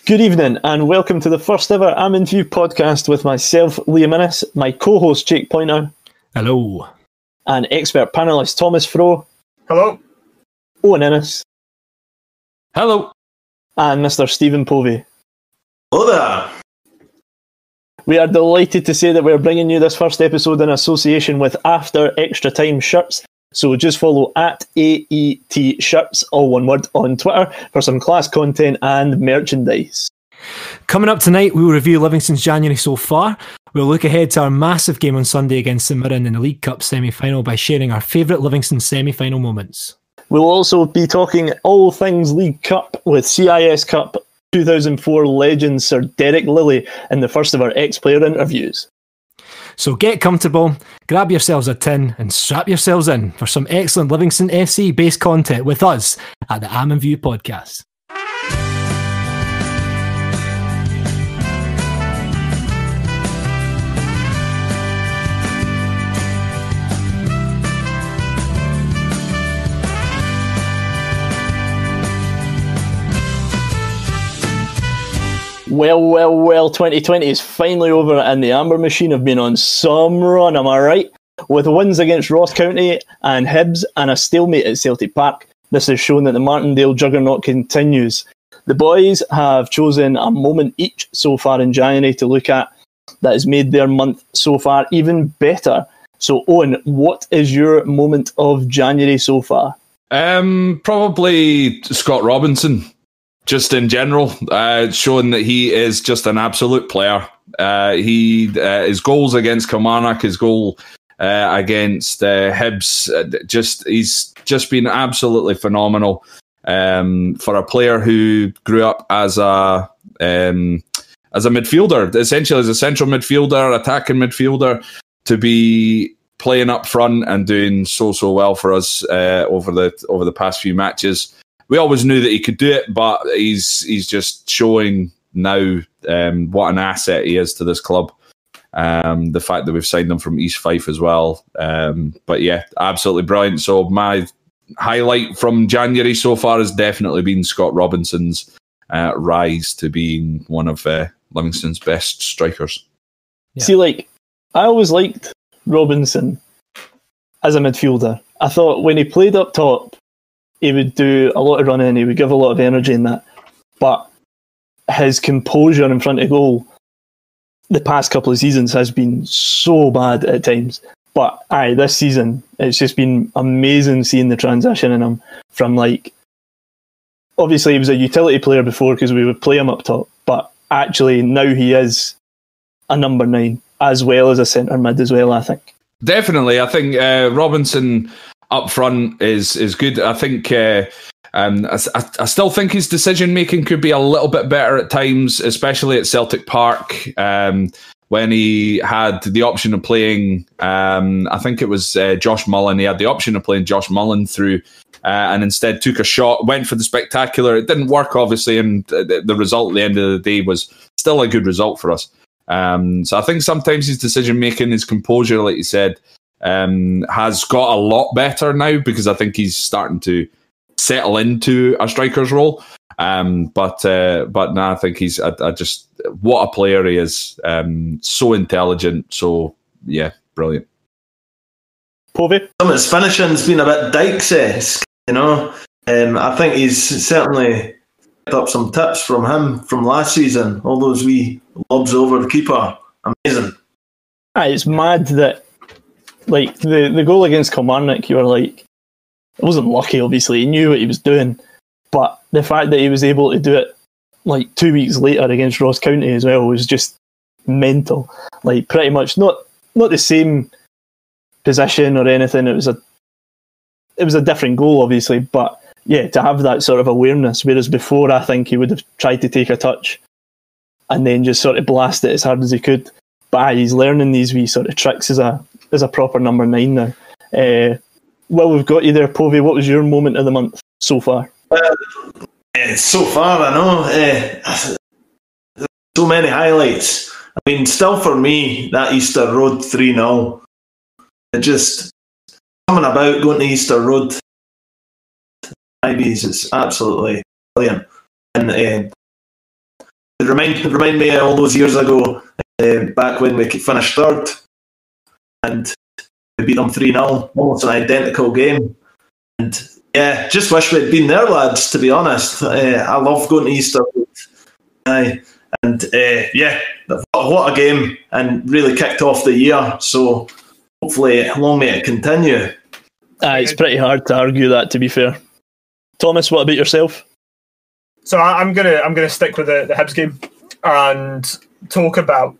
Good evening and welcome to the first ever Almondview Podcast with myself, Liam Innes, my co-host Jake Pointer. Hello. And expert panellist Thomas Froh. Hello. Owen Innes. Hello. And Mr. Stephen Povey. Hello there. We are delighted to say that we're bringing you this first episode in association with After Extra Time Shirts. So just follow at AET Shirts, all one word, on Twitter for some class content and merchandise. Coming up tonight, we will review Livingston's January so far. We'll look ahead to our massive game on Sunday against Mirren in the League Cup Semi-Final by sharing our favourite Livingston semi-final moments. We'll also be talking all things League Cup with CIS Cup 2004 legend Sir Derek Lilley in the first of our ex-player interviews. So get comfortable, grab yourselves a tin and strap yourselves in for some excellent Livingston FC based content with us at the Almondview Podcast. Well, 2020 is finally over and the Amber Machine have been on some run, am I right? With wins against Ross County and Hibs and a stalemate at Celtic Park, this has shown that the Martindale juggernaut continues. The boys have chosen a moment each so far in January to look at that has made their month so far even better. So Owen, what is your moment of January so far? Probably Scott Robinson. Just in general, showing that he is just an absolute player. His goals against Kilmarnock, his goal against Hibs, he's just been absolutely phenomenal for a player who grew up as a midfielder, essentially as a central midfielder, attacking midfielder, to be playing up front and doing so well for us over the past few matches. We always knew that he could do it, but he's just showing now what an asset he is to this club. The fact that we've signed him from East Fife as well. But yeah, absolutely brilliant. So my highlight from January so far has definitely been Scott Robinson's rise to being one of Livingston's best strikers. Yeah. See, I always liked Robinson as a midfielder. I thought when he played up top, he would do a lot of running, he would give a lot of energy in that. But his composure in front of goal the past couple of seasons has been so bad at times. But this season, it's just been amazing seeing the transition in him from obviously he was a utility player before because we would play him up top, but actually now he is a number 9 as well as a centre mid as well, I think. Definitely. I think Robinson up front is good. I think I still think his decision making could be a little bit better at times, especially at Celtic Park when he had the option of playing. I think it was Josh Mullen. He had the option of playing Josh Mullen through, and instead took a shot, went for the spectacular. It didn't work, obviously, and the result at the end of the day was still a good result for us. So I think sometimes his decision making, his composure, like you said, has got a lot better now because I think he's starting to settle into a striker's role. But now I think he's just what a player he is. So intelligent. So yeah, brilliant. Povey? Some of his finishing's been a bit Dykes-esque, I think he's certainly picked up some tips from him from last season. All those wee lobs over the keeper, amazing. It's mad that the goal against Kilmarnock, you were it wasn't lucky, obviously, he knew what he was doing, but the fact that he was able to do it 2 weeks later against Ross County as well was just mental. Pretty much not the same position or anything, it was a different goal, obviously, but yeah, to have that sort of awareness, whereas before I think he would have tried to take a touch and then just sort of blast it as hard as he could. But he's learning these wee sort of tricks as a proper number 9 now. Well, we've got you there, Povey. What was your moment of the month so far? So far, I know. So many highlights. I mean, still for me, that Easter Road 3-0. It just coming about, going to Easter Road. It's absolutely brilliant. And remind me of all those years ago, back when we finished third, and we beat them 3-0, almost an identical game. And yeah, just wish we'd been there, lads, to be honest. I love going to Easter. And what a game, and really kicked off the year. So hopefully, long may it continue. It's pretty hard to argue that, to be fair. Thomas, what about yourself? So I'm gonna stick with the Hibs game and talk about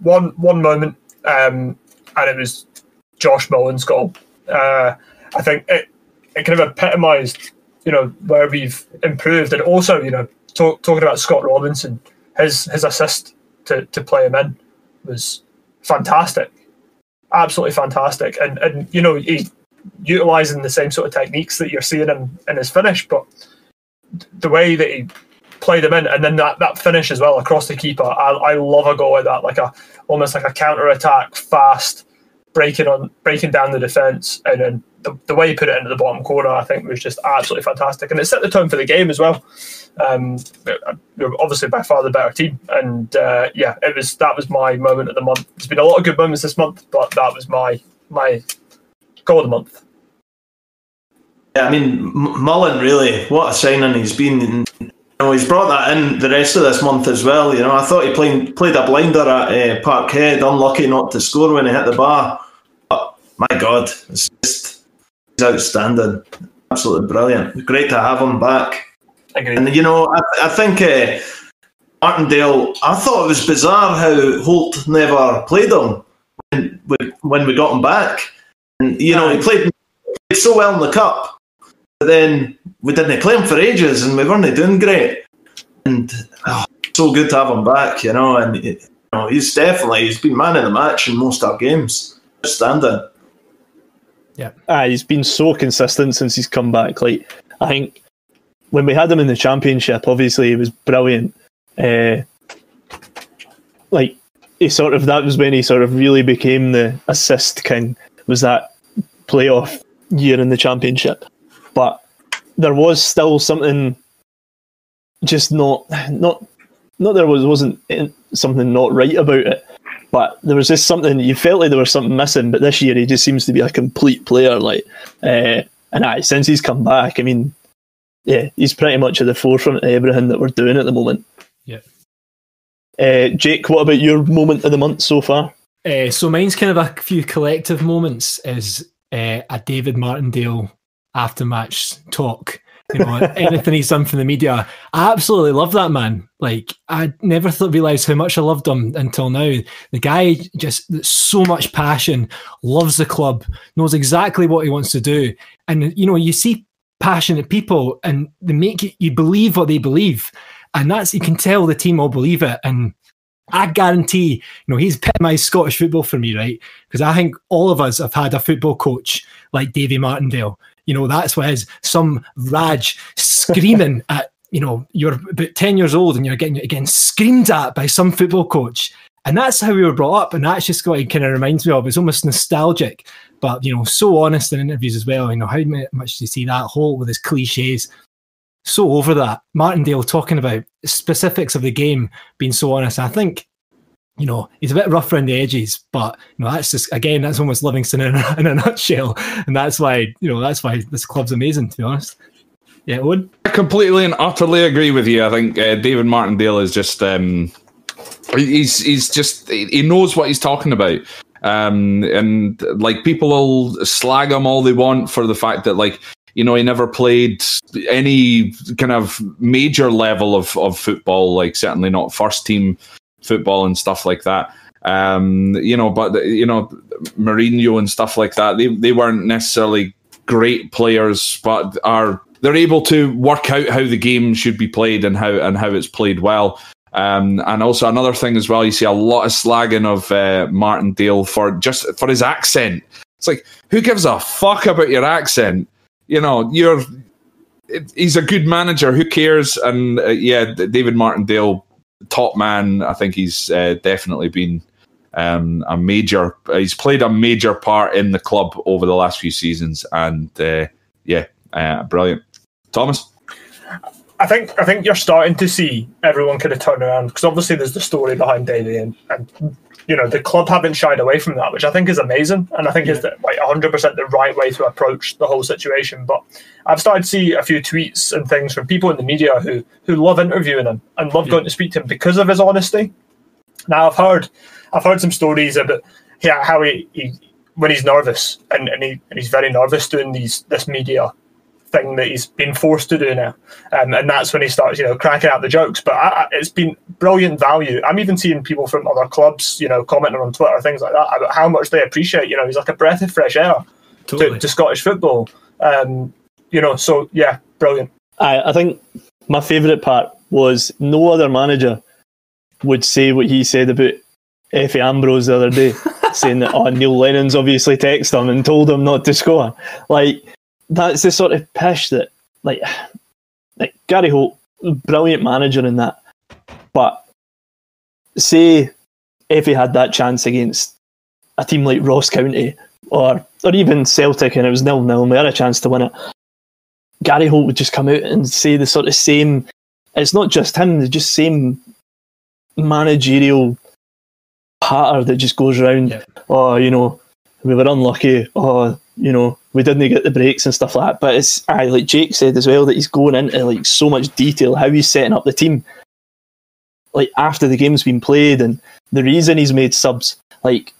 one moment, and it was Josh Mullen's goal. I think it kind of epitomised where we've improved, and also talking about Scott Robinson, his assist to play him in was fantastic, absolutely fantastic, and he's utilising the same sort of techniques that you're seeing in his finish, but the way that he played him in, and then that finish as well across the keeper. I love a goal like that, almost like a counter attack, fast, breaking down the defence, and then the way he put it into the bottom corner, I think, was just absolutely fantastic, and it set the tone for the game as well. We're obviously by far the better team, and that was my moment of the month. There's been a lot of good moments this month, but that was my goal of the month. Yeah, I mean, Mullen, really, what a signing he's been. He's brought that in the rest of this month as well. I thought he played a blinder at Parkhead, unlucky not to score when he hit the bar. But my God, he's outstanding, absolutely brilliant. Great to have him back. Agreed. And I think Martindale. I thought it was bizarre how Holt never played him when we got him back. And he played so well in the cup. But then we didn't play him for ages, and we weren't doing great. And so good to have him back, And he's been man of the match in most of our games. Outstanding. Yeah, he's been so consistent since he's come back. I think when we had him in the Championship, obviously he was brilliant. That was when he sort of really became the assist king. Was that playoff year in the Championship? But there was still something just wasn't something not right about it, but there was just something, you felt like there was something missing. But this year he just seems to be a complete player, since he's come back, I mean, he's pretty much at the forefront of everything that we're doing at the moment. Jake, what about your moment of the month so far? So mine's kind of a few collective moments. Is a David Martindale after match talk. Anything he's done for the media, I absolutely love that man. I never realised how much I loved him until now. The guy just so much passion, loves the club, knows exactly what he wants to do, and you see passionate people, and they make you believe what they believe, and that's, you can tell the team all believe it. And I guarantee, he's epitomised Scottish football for me, right? Because I think all of us have had a football coach like Davy Martindale. That's why some Raj screaming at, you're about 10 years old and you're getting screamed at by some football coach. And that's how we were brought up. And that's just what it kind of reminds me of. It's almost nostalgic, but, so honest in interviews as well. How much do you see that whole with his cliches? So over that. Martindale talking about specifics of the game, being so honest. I think, he's a bit rough around the edges, but that's just, again, that's almost Livingston in a nutshell, and that's why this club's amazing, to be honest. Yeah, Owen? I completely and utterly agree with you. I think David Martindale is just he knows what he's talking about, and people will slag him all they want for the fact that he never played any kind of major level of football, certainly not first team football and stuff like that. Mourinho and stuff like that, they weren't necessarily great players, but they're able to work out how the game should be played and how it's played well. And also another thing as well, you see a lot of slagging of Martindale for his accent. It's who gives a fuck about your accent? He's a good manager. Who cares? And David Martindale, top man. I think he's definitely been he's played a major part in the club over the last few seasons, and brilliant. Thomas? I think you're starting to see everyone kind of turn around, because obviously there's the story behind Davey, and you know, the club haven't shied away from that, which I think is amazing, and I think is like 100% the right way to approach the whole situation. But I've started to see a few tweets and things from people in the media who love interviewing him and love going to speak to him because of his honesty. Now I've heard some stories about how he when he's nervous and he's very nervous doing this media thing that he's been forced to do now, and that's when he starts, you know, cracking out the jokes. But it's been brilliant value. I'm even seeing people from other clubs, you know, commenting on Twitter, things like that, about how much they appreciate. You know, he's like a breath of fresh air to Scottish football. You know, so yeah, brilliant. I think my favourite part was no other manager would say what he said about Effie Ambrose the other day, saying that Neil Lennon's obviously texted him and told him not to score. Like, that's the sort of pish that, like Gary Holt, brilliant manager in that. But say if he had that chance against a team like Ross County or even Celtic and it was 0-0 and we had a chance to win it, Gary Holt would just come out and say the sort of same, it's not just him, the just same managerial patter that just goes around. Yeah. Oh, you know, we were unlucky. Oh, you know, we didn't get the breaks and stuff like that. But it's like Jake said as well, that he's going into like so much detail how he's setting up the team, like after the game's been played and the reason he's made subs. Like,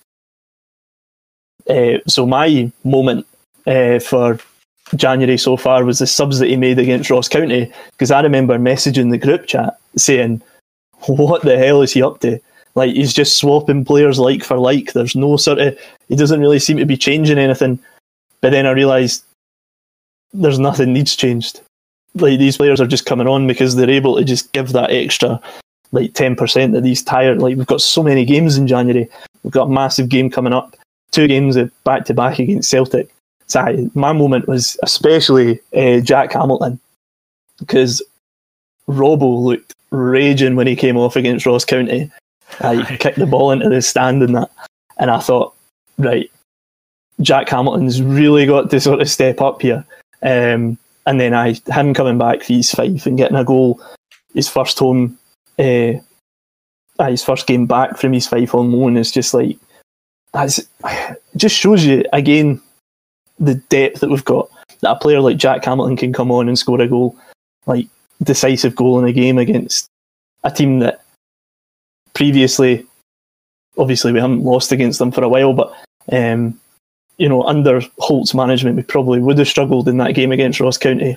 so my moment for January so far was the subs that he made against Ross County, because I remember messaging the group chat saying, "What the hell is he up to? Like, he's just swapping players like for like. There's no sort of, he doesn't really seem to be changing anything." But then I realised there's nothing needs changed. Like, these players are just coming on because they're able to just give that extra, like 10% of these tired. Like, we've got so many games in January. We've got a massive game coming up. 2 games back to back against Celtic. So my moment was especially Jack Hamilton, because Robbo looked raging when he came off against Ross County. He kicked the ball into the stand and that. And I thought, right, Jack Hamilton's really got to sort of step up here. And then him coming back for his Fife and getting a goal, his first home, his first game back from his Fife on loan is just like, it just shows you again the depth that we've got, that a player like Jack Hamilton can come on and score a goal, like decisive goal in a game against a team that previously, obviously we haven't lost against them for a while, but you know, under Holt's management we probably would have struggled in that game against Ross County.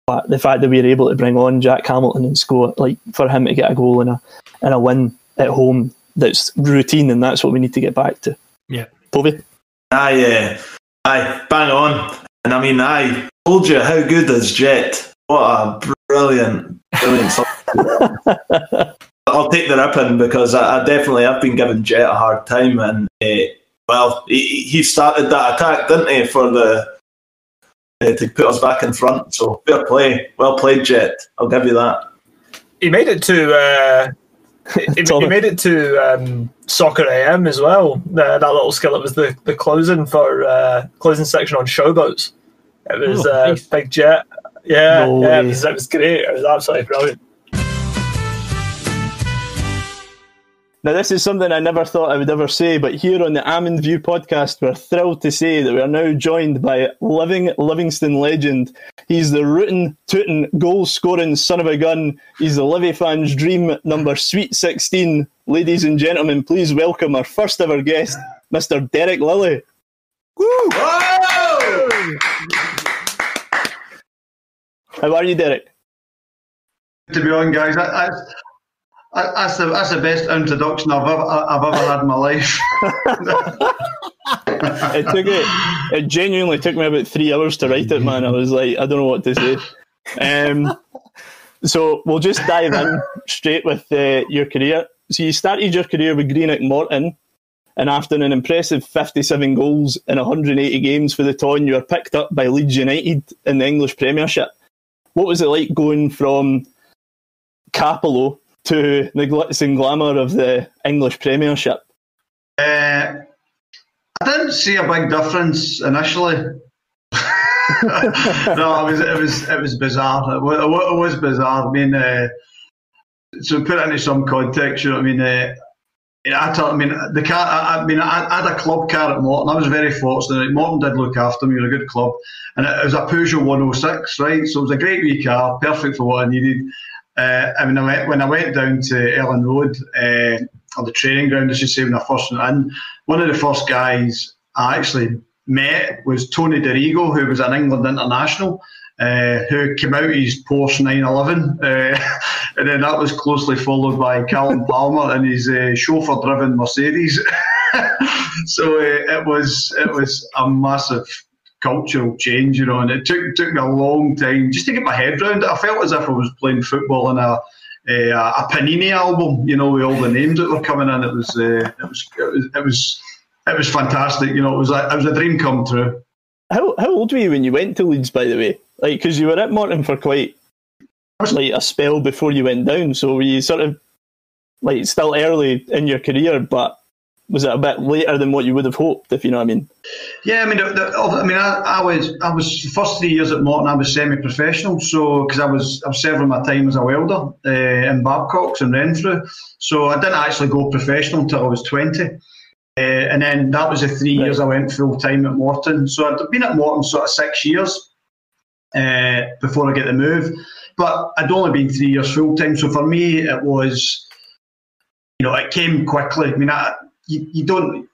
But the fact that we were able to bring on Jack Hamilton and score, like for him to get a goal and a win at home, that's routine, and that's what we need to get back to. Yeah, Povey? Aye, bang on. And I mean, I told you how good is Jet. What a brilliant song. I'll take the ripping, because I definitely have been giving Jet a hard time, and well, he started that attack, didn't he, for to put us back in front. So fair play, well played, Jet. I'll give you that. He made it to. He made it to Soccer AM as well. That little skill. It was the closing for closing section on Showboats. It was nice. Big Jet. Yeah, no it was great. It was absolutely brilliant. Now, this is something I never thought I would ever say, but here on the Almondview Podcast, we're thrilled to say that we are now joined by Livingston legend. He's the rootin', tootin', goal-scoring son of a gun. He's the Livy fans' dream, number Sweet 16. Ladies and gentlemen, please welcome our first ever guest, Mr. Derek Lilley. Woo! Whoa! How are you, Derek? To be on, guys. That's the best introduction I've ever had in my life. It genuinely took me about 3 hours to write it, man. I was like, I don't know what to say. So we'll just dive in straight with your career. So you started your career with Greenock Morton, and after an impressive 57 goals in 180 games for the Ton, you were picked up by Leeds United in the English Premiership. What was it like going from Capello to the glitz and glamour of the English Premiership? I didn't see a big difference initially. No, it was bizarre. It was bizarre. I mean, so put it into some context, you know what I mean? The car. I had a club car at Morton. I was very fortunate. Morton did look after me. It was a good club, and it was a Peugeot 106, right? So it was a great wee car, perfect for what I needed. When I went down to Ellen Road, or the training ground, I should say, when I first went in, one of the first guys I actually met was Tony Dorigo, who was an England international, who came out his Porsche 911, and then that was closely followed by Carlton Palmer and his chauffeur-driven Mercedes. So it was a massive cultural change, you know, and it took me a long time just to get my head around it. I felt as if I was playing football in a Panini album, you know, with all the names that were coming in. It was fantastic, you know. It was a dream come true. How old were you when you went to Leeds, by the way? Like, because you were at Morton for quite like a spell before you went down. So were you sort of like still early in your career, but was it a bit later than what you would have hoped, if you know what I mean? Yeah, I mean, I was the first 3 years at Morton. I was semi-professional, so because I was serving my time as a welder in Babcock's and Renfrew, so I didn't actually go professional until I was 20. And then that was the 3 years I went full time at Morton. So I'd been at Morton sort of 6 years before I get the move, but I'd only been 3 years full time. So for me, it was, you know, it came quickly. I mean, you don't.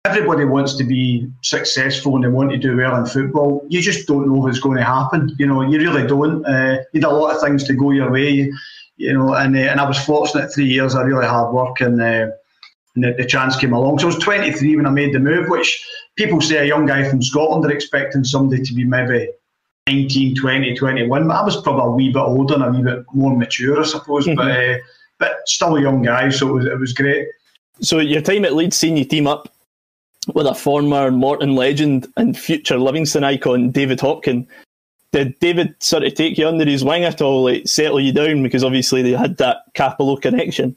Everybody wants to be successful and they want to do well in football. You just don't know if it's going to happen. You know, you really don't. You need a lot of things to go your way. You know, and I was fortunate 3 years of really hard work and the chance came along. So I was 23 when I made the move, which people say a young guy from Scotland are expecting somebody to be maybe 19, 20, 21. But I was probably a wee bit older and a wee bit more mature, I suppose. Mm-hmm. But still a young guy, so it was great. So your time at Leeds seen you team up with a former Morton legend and future Livingston icon, David Hopkin. Did David sort of take you under his wing at all, like settle you down? Because obviously they had that Capello connection.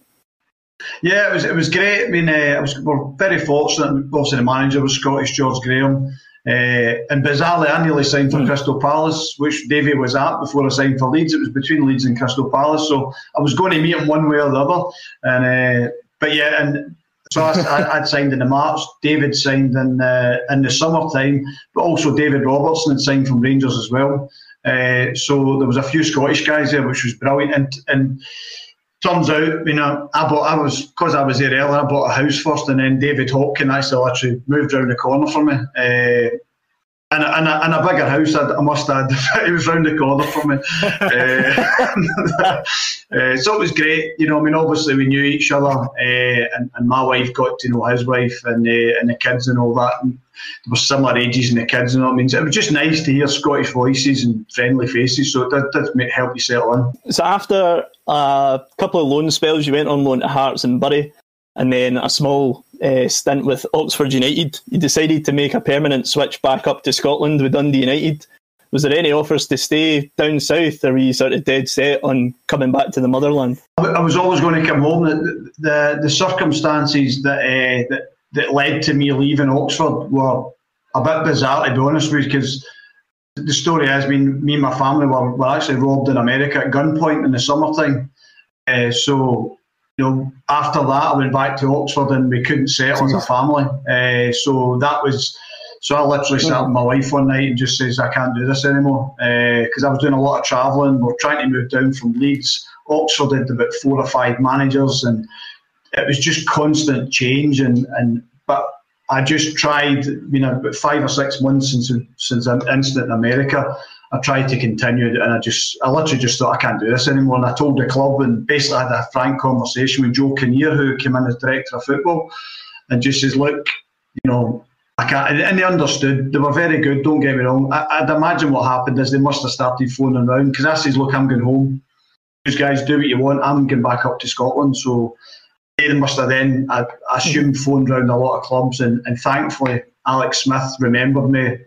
Yeah, it was great. I mean, we're very fortunate. Obviously, the manager was Scottish, George Graham. And bizarrely, I nearly signed for Crystal Palace, which Davy was at before I signed for Leeds. It was between Leeds and Crystal Palace, so I was going to meet him one way or the other. And but yeah, and so I'd signed in the March. David signed in the summertime, but also David Robertson had signed from Rangers as well. So there was a few Scottish guys there, which was brilliant. And turns out, you know, because I was there earlier, I bought a house first, and then David Hopkin actually literally moved round the corner for me. And a bigger house, I must add. It was round the corner for me. So it was great. You know, I mean, obviously we knew each other, and my wife got to know his wife and the kids and all that. And there were similar ages in the kids, you know what I mean? So it was just nice to hear Scottish voices and friendly faces, so it did help you settle in. So after a couple of loan spells, you went on loan to Hearts and Bury, and then a small stint with Oxford United. You decided to make a permanent switch back up to Scotland with Dundee United. Was there any offers to stay down south, or were you sort of dead set on coming back to the motherland? I was always going to come home. The circumstances that led to me leaving Oxford were a bit bizarre, to be honest with you, because the story is, me and my family were actually robbed in America at gunpoint in the summertime. So, you know, after that I went back to Oxford and we couldn't settle as a family. So I literally sat with my wife one night and just says, I can't do this anymore, because I was doing a lot of travelling. We're trying to move down from Leeds. Oxford had about 4 or 5 managers, and it was just constant change. But I just tried, you know, about 5 or 6 months since an incident in America, I tried to continue, and I literally just thought, I can't do this anymore. And I told the club, and basically had a frank conversation with Joe Kinnear, who came in as director of football, and just says, look, you know, I can't. And they understood. They were very good, don't get me wrong. I'd imagine what happened is they must have started phoning around, because I says, look, I'm going home. These guys, do what you want. I'm going back up to Scotland. So they must have then, I assumed, phoned round a lot of clubs, and thankfully Alex Smith remembered me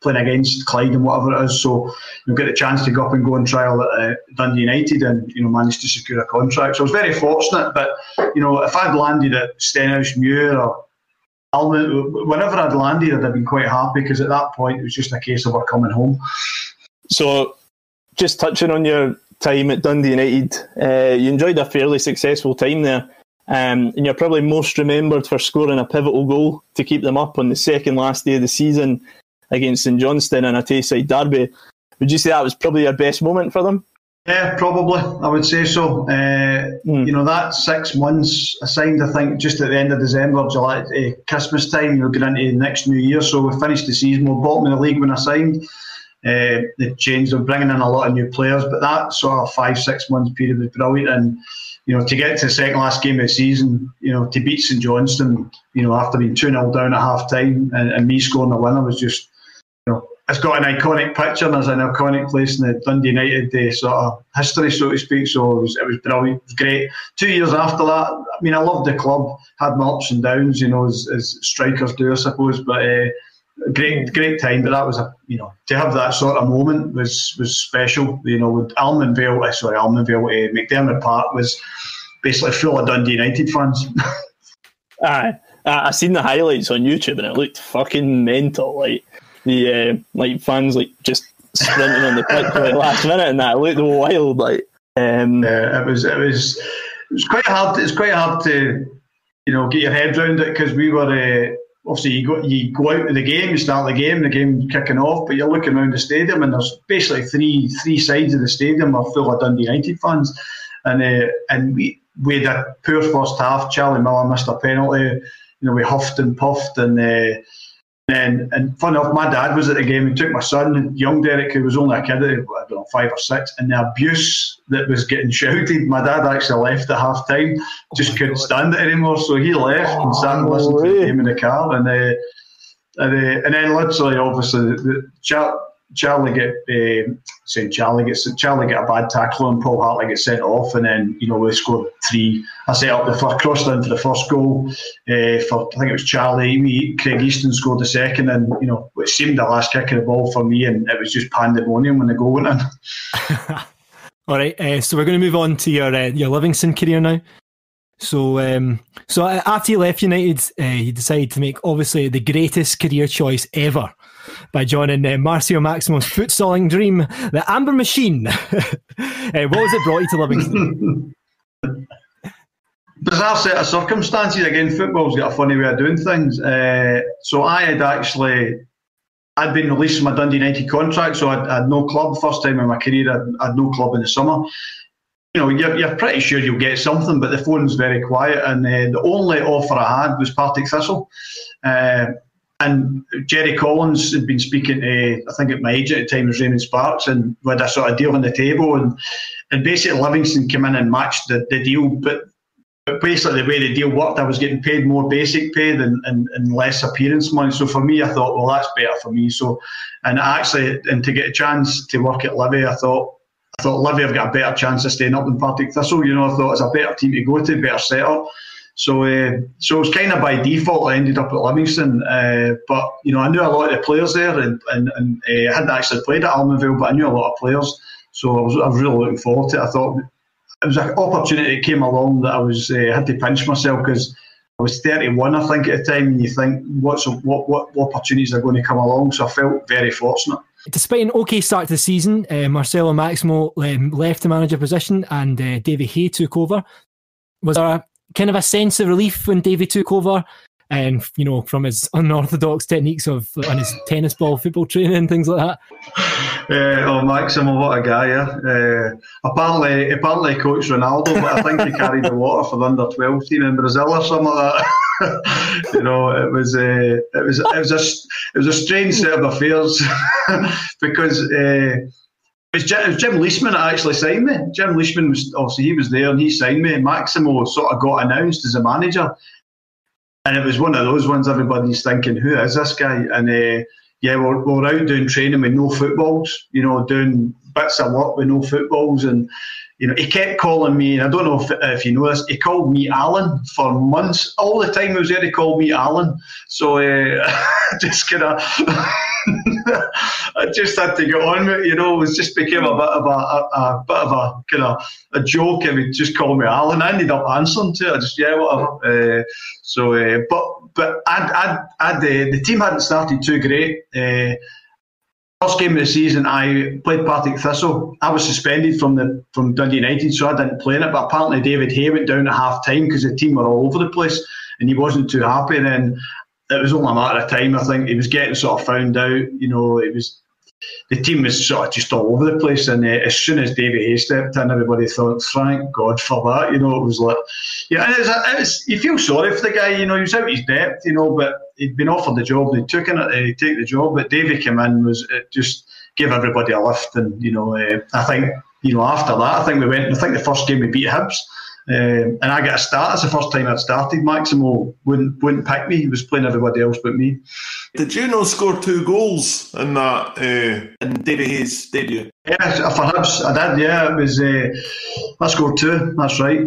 playing against Clyde and whatever it is. So you get a chance to go up and go on trial at Dundee United, and you know, managed to secure a contract. So I was very fortunate. But you know, if I'd landed at Stenhousemuir or whenever I'd landed, I'd have been quite happy because at that point it was just a case of her coming home. So, just touching on your time at Dundee United, you enjoyed a fairly successful time there, and you're probably most remembered for scoring a pivotal goal to keep them up on the second last day of the season against St Johnstone in a Tayside derby. Would you say that was probably your best moment for them? Yeah, probably. I would say so. You know, that 6 months, I signed, I think, just at the end of December, July, Christmas time, going into the next New Year. So we finished the season, we were bottom of the league when I signed. They changed, they're bringing in a lot of new players, but that sort of 5-6 months period was brilliant. And, you know, to get to the second last game of the season, you know, to beat St Johnstone, you know, after being 2-0 down at half time and me scoring the winner was just, you know, it's got an iconic picture and there's an iconic place in the Dundee United sort of history, so to speak. So it was brilliant. It was great. 2 years after that, I mean, I loved the club, had my ups and downs, you know, as strikers do, I suppose. But great time. But that was you know, to have that sort of moment was special. You know, with Almondview, McDermott Park was basically full of Dundee United fans. I seen the highlights on YouTube and it looked fucking mental. Like the fans just sprinting on the pitch at the last minute, and that looked wild. Like it was quite hard. It's quite hard to, you know, get your head around it because we were obviously you go out to the game, you start the game kicking off, but you're looking around the stadium and there's basically three sides of the stadium are full of Dundee United fans, and we had a poor first half. Charlie Miller missed a penalty. You know, we huffed and puffed and fun enough, my dad was at the game and took my son, young Derek, who was only a kid, I don't know, 5 or 6, and the abuse that was getting shouted, my dad actually left at half time, just couldn't stand it anymore, so he left and sat and listened to the game in the car, and then literally, obviously, Charlie get a bad tackle and Paul Hartley gets sent off, and then, you know, we scored 3. I set up crossed into the first goal for, I think it was Charlie. Craig Easton scored the second, and, you know, it seemed the last kick of the ball for me, and it was just pandemonium when the goal went in. All right, so we're going to move on to your Livingston career now. So after you left United, you decided to make obviously the greatest career choice ever by joining Marcio Maximo's foot-stalling dream, the Amber Machine. What was it brought you to Livingston? Bizarre set of circumstances. Again, football's got a funny way of doing things. So I'd been released from my Dundee United contract, so I had no club. First time in my career, I had no club in the summer. You know, you're pretty sure you'll get something, but the phone's very quiet, and the only offer I had was Partick Thistle. And Jerry Collins had been speaking to, I think at my agent at the time was Raymond Sparks, and we had a sort of deal on the table, and basically Livingston came in and matched the deal, but basically the way the deal worked, I was getting paid more basic pay and less appearance money. So for me, I thought, well, that's better for me. So, and to get a chance to work at Livy, I thought Livy have got a better chance of staying up than Partick Thistle. You know, I thought it's a better team to go to, better setup. So it was kind of by default I ended up at Livingston. But, you know, I knew a lot of the players there, and I hadn't actually played at Almondview, but I knew a lot of players. So I was really looking forward to it. I thought it was an opportunity that came along that I had to pinch myself, because I was 31, I think, at the time, and you think, what opportunities are going to come along? So I felt very fortunate. Despite an okay start to the season, Marcelo Maximo left the manager position and Davy Hay took over. Was there a kind of a sense of relief when Davy took over, and, you know, from his unorthodox techniques on his tennis ball football training and things like that? Maximo, what a guy, yeah. Apparently coached Ronaldo, but I think he carried the water for the under-12 team in Brazil or something like that. You know, it was a strange set of affairs because it was Jim Leishman that actually signed me. Jim Leishman he was there and he signed me, and Maximo sort of got announced as a manager. And it was one of those ones everybody's thinking, who is this guy? And we're out doing training with no footballs, you know, doing bits of work with no footballs. And, you know, he kept calling me, and I don't know if you know this, he called me Alan for months. All the time he was there, he called me Alan. So just kind of, I just had to get on with it, you know. It was just became a bit of a kind of a joke. He would just call me Alan. I ended up answering to it. I just whatever. But the team hadn't started too great. First game of the season, I played Partick Thistle. I was suspended from Dundee United, so I didn't play in it. But apparently David Hay went down at half time because the team were all over the place, and he wasn't too happy. And then it was only a matter of time. I think he was getting sort of found out. You know, the team was sort of just all over the place. And as soon as David Hay stepped in, everybody thought, "Thank God for that." You know, it was like, yeah, and you feel sorry for the guy. You know, he was out of his depth. You know, but he'd been offered the job and he took it. Take the job. But Davey came in, it just gave everybody a lift. And you know, I think after that, I think the first game we beat Hibs. And I got a start. It's the first time I'd started. Maximo wouldn't pick me. He was playing everybody else but me. Did you not score 2 goals in that in Davy Hayes' debut? Yeah, for Hibs, I did. Yeah, it was. I scored 2. That's right.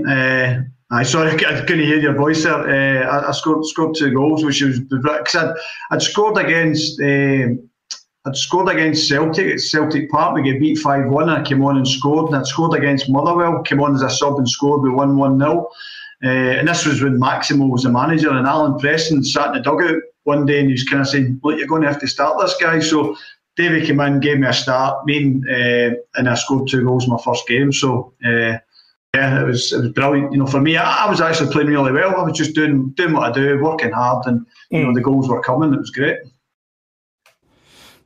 Sorry, I couldn't hear your voice there. I scored 2 goals, which was because I'd scored against. I'd scored against Celtic at Celtic Park. We get beat 5-1 and I came on and scored. And I'd scored against Motherwell, came on as a sub and scored. We won 1-0. And this was when Maximo was the manager, and Alan Preston sat in the dugout one day and he was kind of saying, "Look, you're going to have to start this guy." So Davey came in, gave me a start, and I scored 2 goals in my first game. So yeah, it was brilliant. You know, for me, I was actually playing really well. I was just doing what I do, working hard, and you know, the goals were coming. It was great.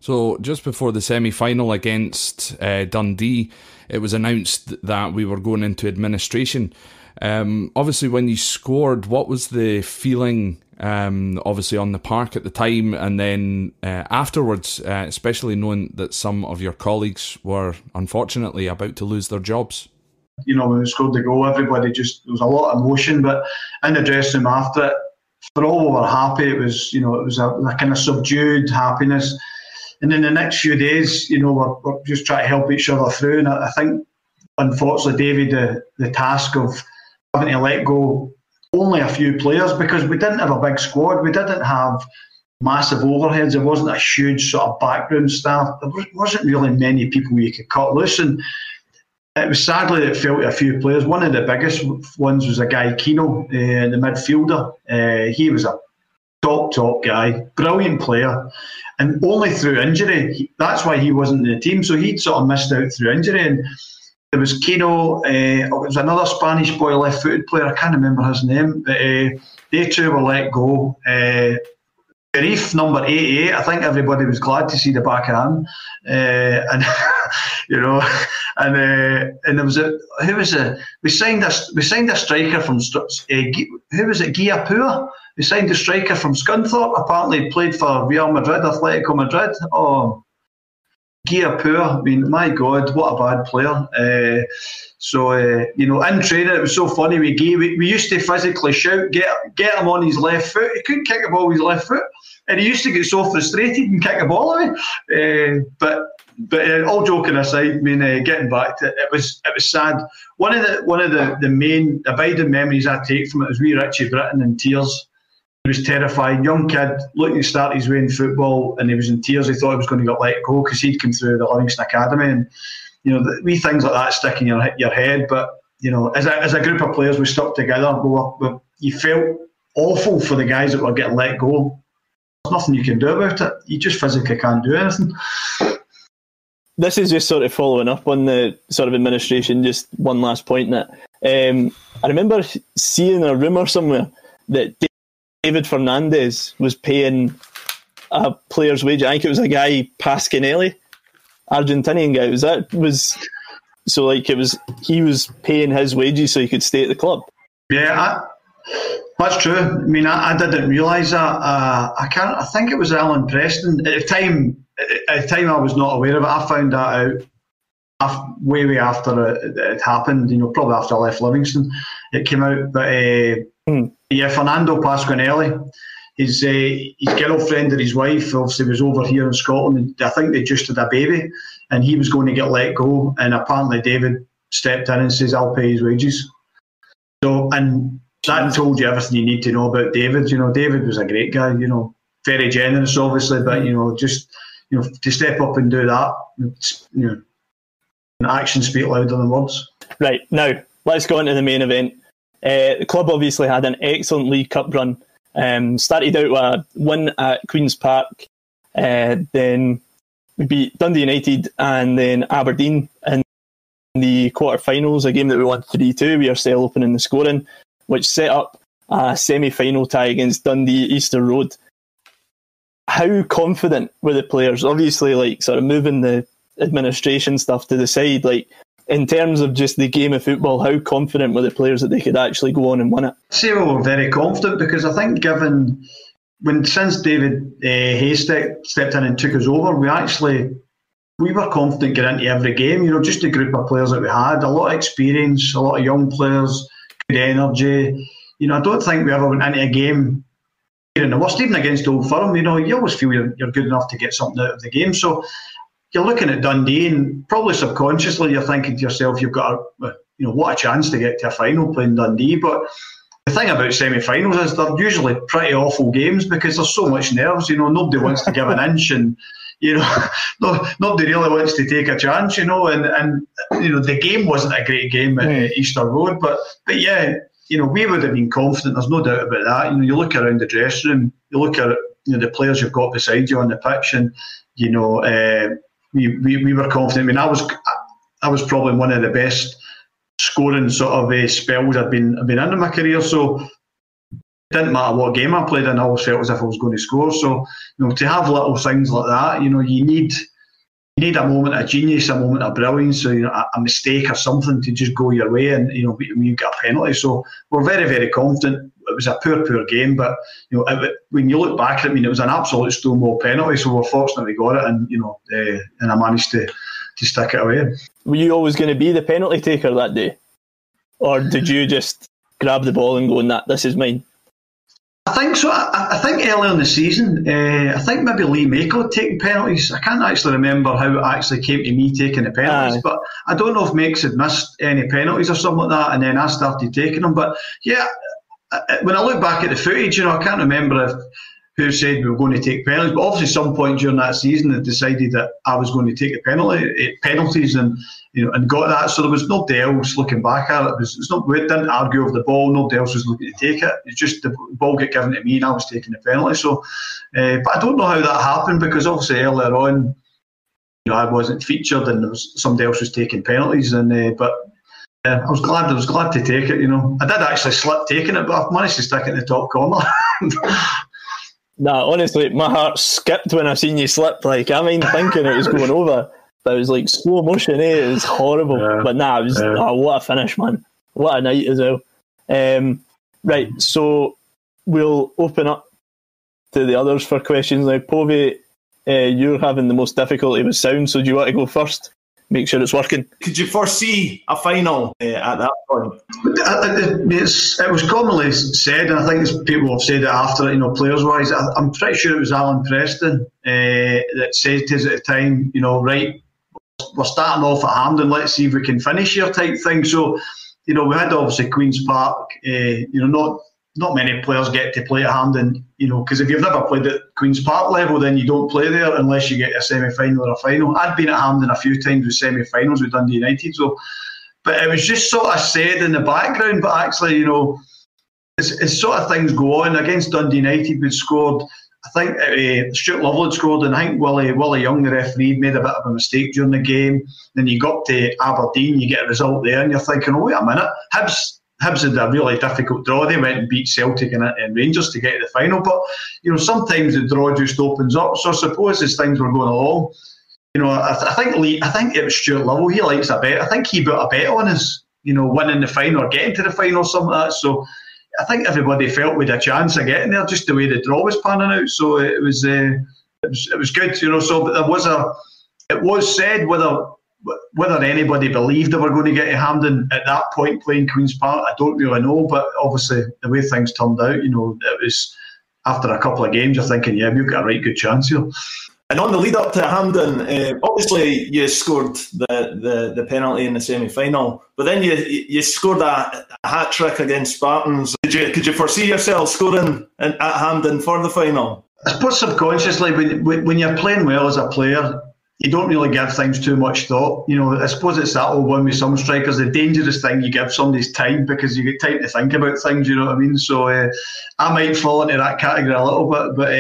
So just before the semi-final against Dundee, it was announced that we were going into administration. Obviously, when you scored, what was the feeling, obviously, on the park at the time, and then afterwards, especially knowing that some of your colleagues were unfortunately about to lose their jobs? You know, when we scored the goal, everybody there was a lot of emotion, but in the dressing room after it, for all we were happy, it was a kind of subdued happiness. And in the next few days, you know, we're just trying to help each other through. And I think, unfortunately, David, the task of having to let go only a few players, because we didn't have a big squad. We didn't have massive overheads. There wasn't a huge sort of background staff. There wasn't really many people you could cut loose. And it was sadly that it fell to a few players. One of the biggest ones was a guy, Keno, the midfielder. He was a top guy, brilliant player. And only through injury, that's why he wasn't in the team. So he'd sort of missed out through injury. And there was Keno, there was another Spanish boy, left-footed player, I can't remember his name, but they 2 were let go. Sharif, number 88, I think everybody was glad to see the back of him. And you know, and there was we signed a striker from who was it? Ipoua. We signed a striker from Scunthorpe. Apparently, he played for Real Madrid, Atletico Madrid. Oh, Ipoua. I mean, my God, what a bad player. So you know, in training, it was so funny. We used to physically shout, get him on his left foot. He couldn't kick the ball with his left foot, and he used to get so frustrated and kick the ball away. But all joking aside, I mean, getting back to it, it was sad. One of the main abiding memories I take from it was wee Richie Britton in tears. He was terrified, young kid looking to start his way in football, and he was in tears. He thought he was going to get let go because he'd come through the Livingston Academy, and you know, wee things like that stick in your head. But you know, as a group of players, we stuck together. You felt awful for the guys that were getting let go. There's nothing you can do about it. You just physically can't do anything. This is just sort of following up on the sort of administration. Just one last point in it. I remember seeing a rumour somewhere that David Fernandez was paying a player's wage. I think it was a guy, Pasquinelli, Argentinian guy. He was paying his wages so he could stay at the club. Yeah, that's true. I mean, I didn't realise that. I think it was Alan Preston at the time. At the time, I was not aware of it. I found that out way after it happened. You know, probably after I left Livingston, it came out. But yeah, Fernando Pasquinelli, his girlfriend or his wife obviously was over here in Scotland. I think they just had a baby, and he was going to get let go. And apparently, David stepped in and says, "I'll pay his wages." So, and that told you everything you need to know about David. You know, David was a great guy. You know, very generous, obviously, but you know, just to step up and do that, actions speak louder than words. Right, now let's go into the main event. The club obviously had an excellent League Cup run. Started out with a win at Queen's Park, then we beat Dundee United and then Aberdeen in the quarter-finals, a game that we won 3-2. We ourselves opening the scoring, which set up a semi-final tie against Dundee at Easter Road. How confident were the players? Obviously, like, sort of moving the administration stuff to the side, like, in terms of just the game of football, how confident were the players that they could actually go on and win it? I'd say we were very confident, because I think since David Hayes stepped in and took us over, we were confident getting into every game. Just the group of players that we had, a lot of experience, a lot of young players, good energy. I don't think we ever went into a game in the worst, even against Old Firm. You always feel you're good enough to get something out of the game. So you're looking at Dundee, and probably subconsciously you're thinking to yourself, you've got what a chance to get to a final playing Dundee. But the thing about semi-finals is they're usually pretty awful games, because there's so much nerves. Nobody wants to give an inch, and nobody really wants to take a chance. And the game wasn't a great game at Easter Road, but yeah, we would have been confident. There's no doubt about that. You look around the dressing room, you look at the players you've got beside you on the pitch, and we were confident. I was probably one of the best scoring sort of spells I've been in my career. So it didn't matter what game I played in, I always felt as if I was going to score. So to have little things like that, you need a moment of genius, a moment of brilliance, so a mistake or something to just go your way, and you get a penalty. So we're very, very confident. It was a poor game, but when you look back at it, it was an absolute stonewall penalty. So we're fortunate we got it, and I managed to stick it away. Were you always going to be the penalty taker that day, or did you just grab the ball and go, "Nah, this is mine"? I think so. I think earlier in the season, I think maybe Lee Mako had taken penalties. I can't actually remember how it actually came to me taking the penalties, but I don't know if Makes had missed any penalties or something like that, and then I started taking them. But yeah, when I look back at the footage, I can't remember who said we were going to take penalties, but obviously some point during that season they decided that I was going to take the penalties, and got that. So there was nobody else looking back at it. We didn't argue over the ball. Nobody else was looking to take it. It's just the ball got given to me, and I was taking the penalty. So, but I don't know how that happened, because obviously earlier on, I wasn't featured, and somebody else was taking penalties, but. I was glad to take it. I did actually slip taking it, but I've managed to stick it in the top corner. Nah, honestly, my heart skipped when I seen you slip. Like, I mean, thinking it was going over, but it was like slow motion. It was horrible. Yeah. But nah, it was what a finish, man! What a night as well. Right, so we'll open up to the others for questions now. Povey, you're having the most difficulty with sound, so do you want to go first? Make sure it's working. Could you foresee a final at that point? It was commonly said, and I think people have said it after it, players-wise. I'm pretty sure it was Alan Preston that said to us at the time, right, we're starting off at Hampden, let's see if we can finish here type thing. So, we had obviously Queen's Park, not many players get to play at Hampden, because if you've never played at Queen's Park level, then you don't play there unless you get a semi-final or a final. I'd been at Hampden a few times with semi-finals with Dundee United, but it was just sort of said in the background. But actually, as sort of things go on, against Dundee United, we'd scored, I think Stuart Lovell had scored, and I think Willie Young, the referee, made a bit of a mistake during the game. Then you got to Aberdeen, you get a result there, and you're thinking, oh, wait a minute, Hibs had a really difficult draw. They went and beat Celtic and Rangers to get to the final. But, sometimes the draw just opens up. So I suppose as things were going along, I think it was Stuart Lovell. He likes a bet. I think he put a bet on us, winning the final or getting to the final or something like that. So I think everybody felt we had a chance of getting there, just the way the draw was panning out. So it was good, So, but it was said whether anybody believed they were going to get to Hampden at that point playing Queen's Park, I don't really know. But obviously the way things turned out, it was after a couple of games, you're thinking, yeah, we've got a right good chance here. And on the lead up to Hampden, obviously you scored the penalty in the semi-final, but then you scored a hat trick against Spartans. Could you foresee yourself scoring at Hampden for the final? I suppose subconsciously, when you're playing well as a player, you don't really give things too much thought. I suppose it's that old one with some strikers. The dangerous thing, you give somebody's time because you get time to think about things. You know what I mean? So I might fall into that category a little bit, but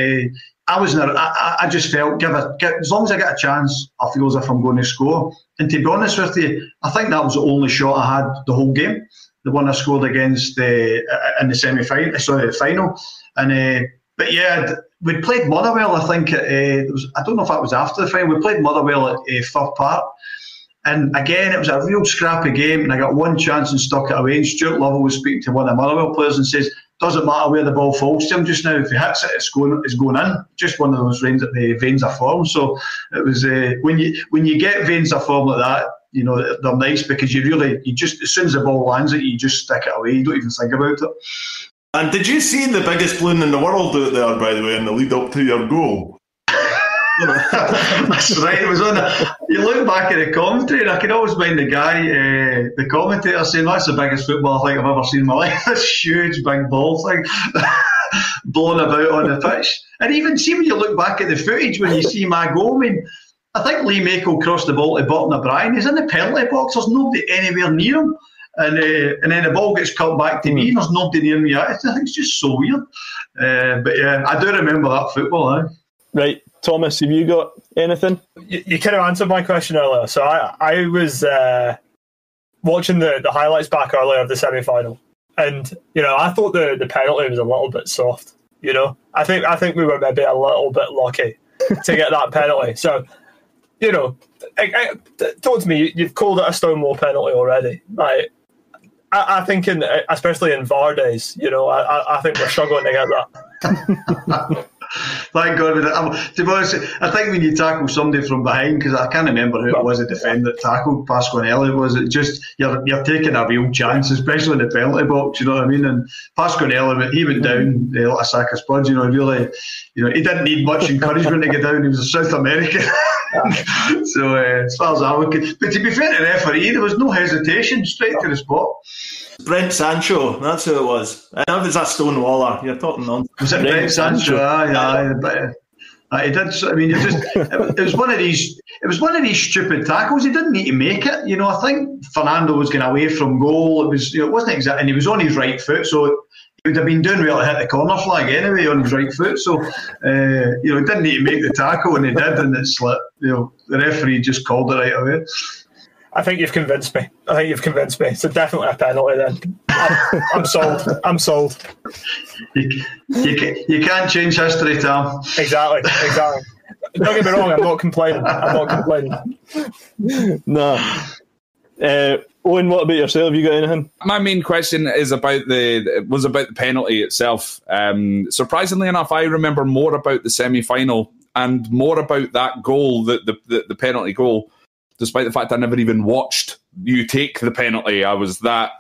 I just felt as long as I get a chance, I feel as if I'm going to score. And to be honest with you, I think that was the only shot I had the whole game. The one I scored against in the semi-final, the final, and. But yeah, we'd played Motherwell, I think. I don't know if that was after the final. We played Motherwell at Fir Park. And again, it was a real scrappy game. And I got one chance and stuck it away. And Stuart Lovell was speaking to one of the Motherwell players and says, doesn't matter where the ball falls to him just now. If he hits it, it's going in. Just one of those veins of form. So it was when you get veins of form like that, they're nice because you just, as soon as the ball lands it, you just stick it away. You don't even think about it. And did you see the biggest balloon in the world out there, by the way, in the lead up to your goal? That's right. It was on. You look back at the commentary, and I can always mind the guy, the commentator, saying that's the biggest football I think I've ever seen in my life. This huge big ball thing blowing about on the pitch. And even see when you look back at the footage when you see my goal. I mean, I think Lee Mako crossed the ball to Burton O'Brien. He's in the penalty box. There's nobody anywhere near him. And then the ball gets cut back to me and there's nobody near me. I think it's just so weird. But yeah, I do remember that football. Right, Thomas, have you got anything? You kind of answered my question earlier. So I was watching the highlights back earlier of the semi-final. And, I thought the penalty was a little bit soft. I think we were maybe a little bit lucky to get that penalty. So, talk to me. You've called it a Stonewall penalty already. I think, especially in VAR days, I think we're struggling to get that. Thank God. To be honest, I think when you tackle somebody from behind, because I can't remember who it was, a defender that tackled Pasquinelli, was it just you're taking a real chance, especially in the penalty box, you know what I mean? And Pasquinelli, he went down like a sack of spuds, really, he didn't need much encouragement to get down. He was a South American. So as far as I look, but to be fair to the referee, there was no hesitation, straight to the spot. Brent Sancho, that's who it was. I know it was a Stonewaller. You're talking nonsense. Was it Brent Sancho? Aye. But he did. I mean, it was one of these. It was one of these stupid tackles. He didn't need to make it. I think Fernando was going away from goal. It was. It wasn't exact, and he was on his right foot, so he would have been doing well to hit the corner flag anyway on his right foot. So he didn't need to make the tackle, and he did, and it slipped. The referee just called it right away. I think you've convinced me. So definitely a penalty then. I'm sold. You can't change history, Tom. Exactly. Don't get me wrong, I'm not complaining. No. Owen, what about yourself? Have you got anything? My main question is about the penalty itself. Surprisingly enough, I remember more about the semi-final and more about that goal, the penalty goal, despite the fact I never even watched you take the penalty. I was that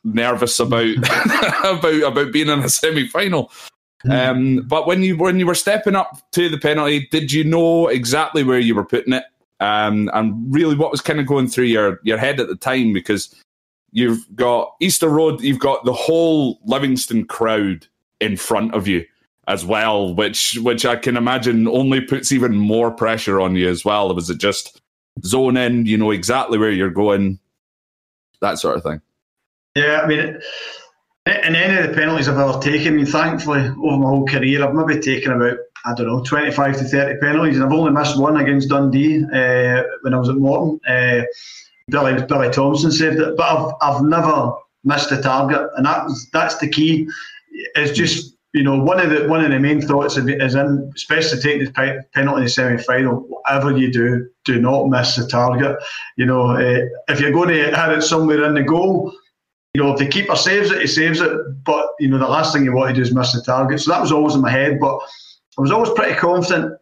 nervous about about being in a semi-final. But when you were stepping up to the penalty, did you know exactly where you were putting it? And really, what was kind of going through your head at the time? Because you've got Easter Road, you've got the whole Livingston crowd in front of you as well, which I can imagine only puts even more pressure on you as well. Was it just zone in, you know exactly where you're going, that sort of thing? Yeah, I mean, in any of the penalties I've ever taken, I mean, thankfully, over my whole career, I've maybe taken about, 25 to 30 penalties, and I've only missed one against Dundee when I was at Morton. Billy Thompson saved it, but I've never missed a target, and that's the key. It's just, one of the main thoughts is in, especially taking the penalty in the semi-final, whatever you do not miss the target. If you're going to hit it somewhere in the goal, if the keeper saves it, he saves it. But the last thing you want to do is miss the target. So that was always in my head. But I was always pretty confident.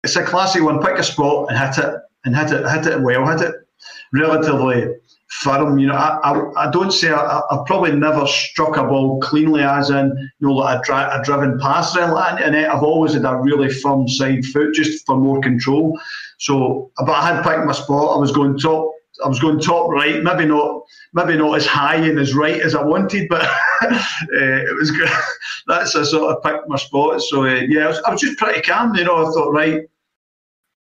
It's a classic one: pick a spot and hit it well, hit it relatively firm. I don't say I've probably never struck a ball cleanly, as in like a driven pass and I've always had a really firm side foot just for more control. So, but I had picked my spot. I was going top was going top right, maybe not as high and as right as I wanted, but it was good. That's a sort of picked my spot. So I was just pretty calm. I thought, right, it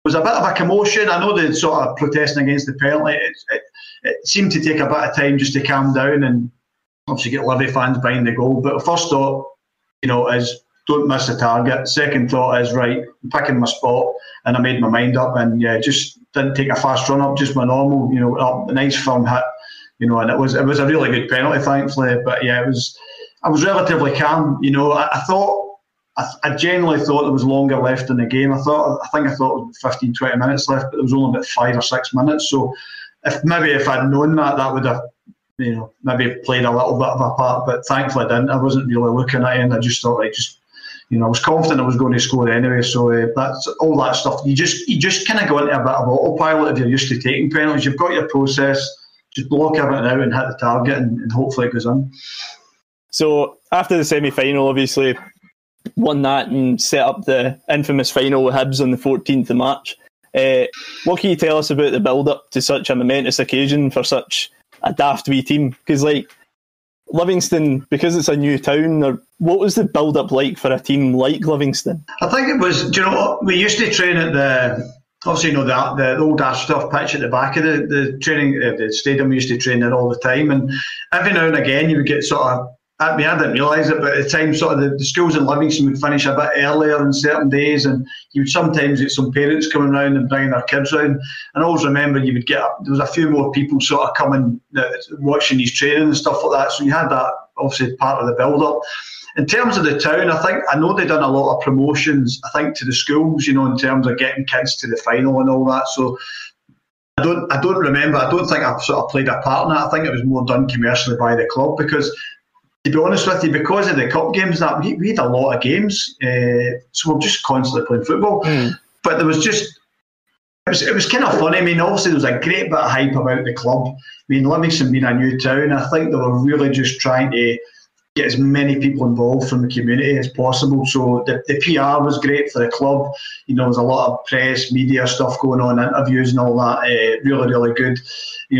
was a bit of a commotion. I know they sort of protesting against the penalty. It seemed to take a bit of time just to calm down and obviously get Livy fans behind the goal. But first thought, is don't miss the target. Second thought is, right, I'm picking my spot, and I made my mind up, and just didn't take a fast run up, just my normal, a nice firm hit, and it was a really good penalty, thankfully. But I was relatively calm. I genuinely thought there was longer left in the game. I think it was 15, 20 minutes left, but there was only about 5 or 6 minutes. So if I'd known that would have, maybe played a little bit of a part. But thankfully I didn't. I wasn't really looking at it, and I just thought, I was confident I was going to score anyway. So that's all that stuff. You just kind of go into a bit of autopilot if you're used to taking penalties. You've got your process. Just block everything out and hit the target, and hopefully it goes in. So after the semi-final, obviously won that and set up the infamous final with Hibs on the 14th of March. What can you tell us about the build-up to such a momentous occasion for such a daft wee team? Because Livingston, because it's a new town, what was the build-up like for a team like Livingston? I think it was, we used to train at the old Astroturf pitch at the back of the training, the stadium. We used to train there all the time, and every now and again you would get sort of, I didn't realise it, but at the time sort of the schools in Livingston would finish a bit earlier on certain days, and you would sometimes get some parents coming round and bringing their kids round. And I always remember there was a few more people sort of coming, watching these training and stuff like that, so you had that obviously part of the build-up. In terms of the town, I know they've done a lot of promotions, I think, to the schools, in terms of getting kids to the final and all that. So I don't remember. I don't think I've sort of played a part in that. I think it was more done commercially by the club, because, to be honest with you, because of the cup games, that we had a lot of games, so we're just constantly playing football. But there was just, it was kind of funny. I mean, obviously there was a great bit of hype about the club. I mean, Livingston being a new town, I think they were really just trying to get as many people involved from the community as possible. So the PR was great for the club. There was a lot of press, media stuff going on, interviews and all that. Really, really good.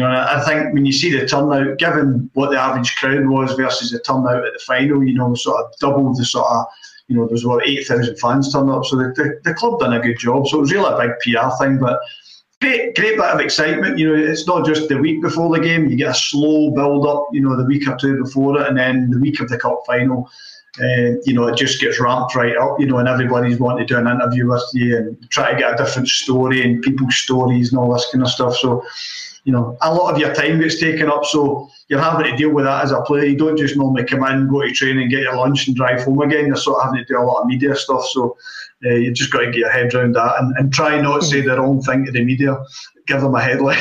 I think when you see the turnout, given what the average crowd was versus the turnout at the final, sort of doubled the sort of, there was about 8,000 fans turned up. So the club done a good job. So it was really a big PR thing, but great bit of excitement. It's not just the week before the game. You get a slow build up, the week or two before it, and then the week of the cup final, it just gets ramped right up, and everybody's wanting to do an interview with you and try to get a different story and people's stories and all this kind of stuff. So, a lot of your time gets taken up, so you're having to deal with that as a player. You don't just normally come in, go to training, get your lunch and drive home again. You're sort of having to do a lot of media stuff, so you just got to get your head around that and try not to say the wrong thing to the media, give them a headline.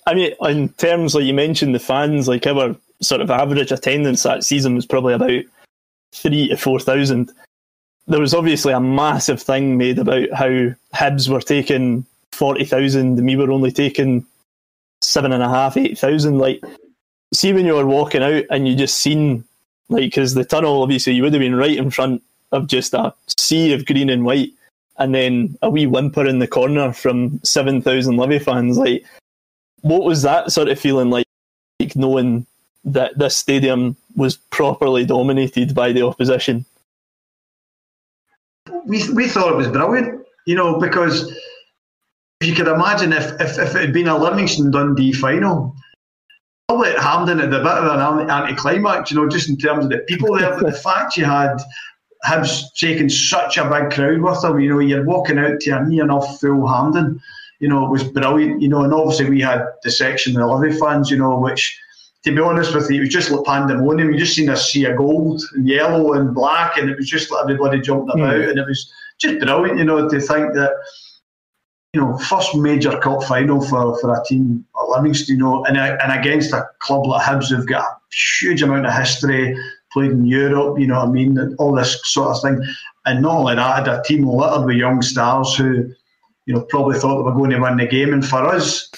I mean, in terms, like you mentioned, the fans, like our sort of average attendance that season was probably about 3,000 to 4,000. There was obviously a massive thing made about how Hibs were taking 40,000 and we were only taking 7,500, 8,000. Like, see when you were walking out and you just seen, like, because the tunnel, obviously you would have been right in front of just a sea of green and white, and then a wee whimper in the corner from 7,000 Livy fans. Like, what was that sort of feeling like knowing that this stadium was properly dominated by the opposition? We thought it was brilliant, because you could imagine if it had been a Livingston Dundee final, probably at Hampden at the bit of an anticlimax, just in terms of the people there. But the fact you had Hibs taking such a big crowd with them, you're walking out to a near enough full Hampden, it was brilliant, and obviously we had the section of the Livy fans, which, to be honest with you, it was just like pandemonium. You just seen a sea of gold and yellow and black, and it was just like everybody jumping about, and it was just brilliant, to think that, first major cup final for a team at Livingston, and against a club like Hibs who've got a huge amount of history, played in Europe, all this sort of thing. And not only that, had a team littered with young stars who, probably thought they were going to win the game. And for us,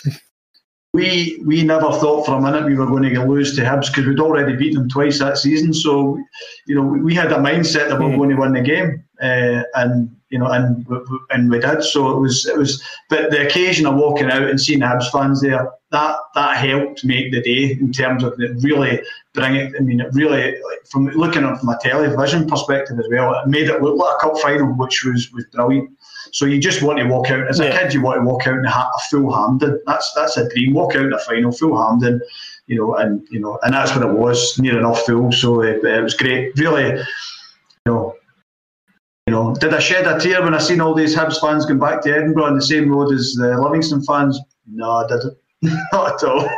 we never thought for a minute we were going to lose to Hibs, because we'd already beaten them twice that season. So, we had a mindset that we were going to win the game. And, and we did. So it was. But the occasion of walking out and seeing the Hibs fans there, that helped make the day in terms of it really bring it. I mean, it really, from looking at it from a television perspective as well, it made it look like a cup final, which was brilliant. So you just want to walk out as a kid. You want to walk out in a full Hampden. That's a dream. Walk out in a final, full Hampden. And that's what it was, near enough full. So it was great. Really, did I shed a tear when I seen all these Hibs fans going back to Edinburgh on the same road as the Livingston fans? No, I didn't. Not at all.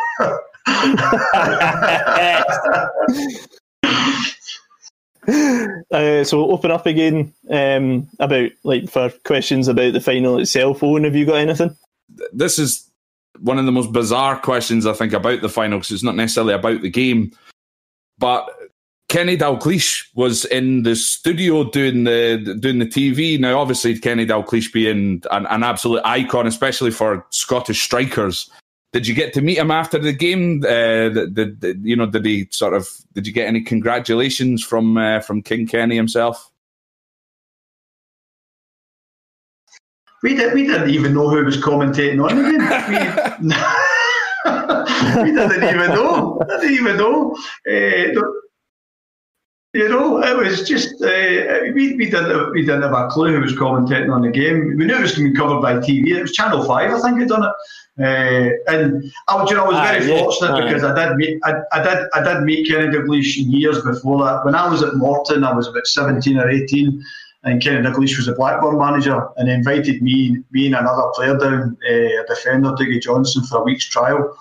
So we'll open up again about for questions about the final itself. Owen, have you got anything? This is one of the most bizarre questions I think about the final, because it's not necessarily about the game, but Kenny Dalglish was in the studio doing the TV. Now, obviously, Kenny Dalglish being an absolute icon, especially for Scottish strikers. Did you get to meet him after the game? Did you get any congratulations from King Kenny himself? We didn't even know who was commentating on the game. We didn't even know. It was just we didn't have a clue who was commentating on the game. We knew it was going to be covered by TV. It was Channel 5, I think, had done it. And I was very fortunate because I did meet Kenny Dalglish years before that. When I was at Morton, I was about 17 or 18, and Kenny Dalglish was a Blackburn manager, and he invited me and another player down, a defender, Dougie Johnson, for a week's trial.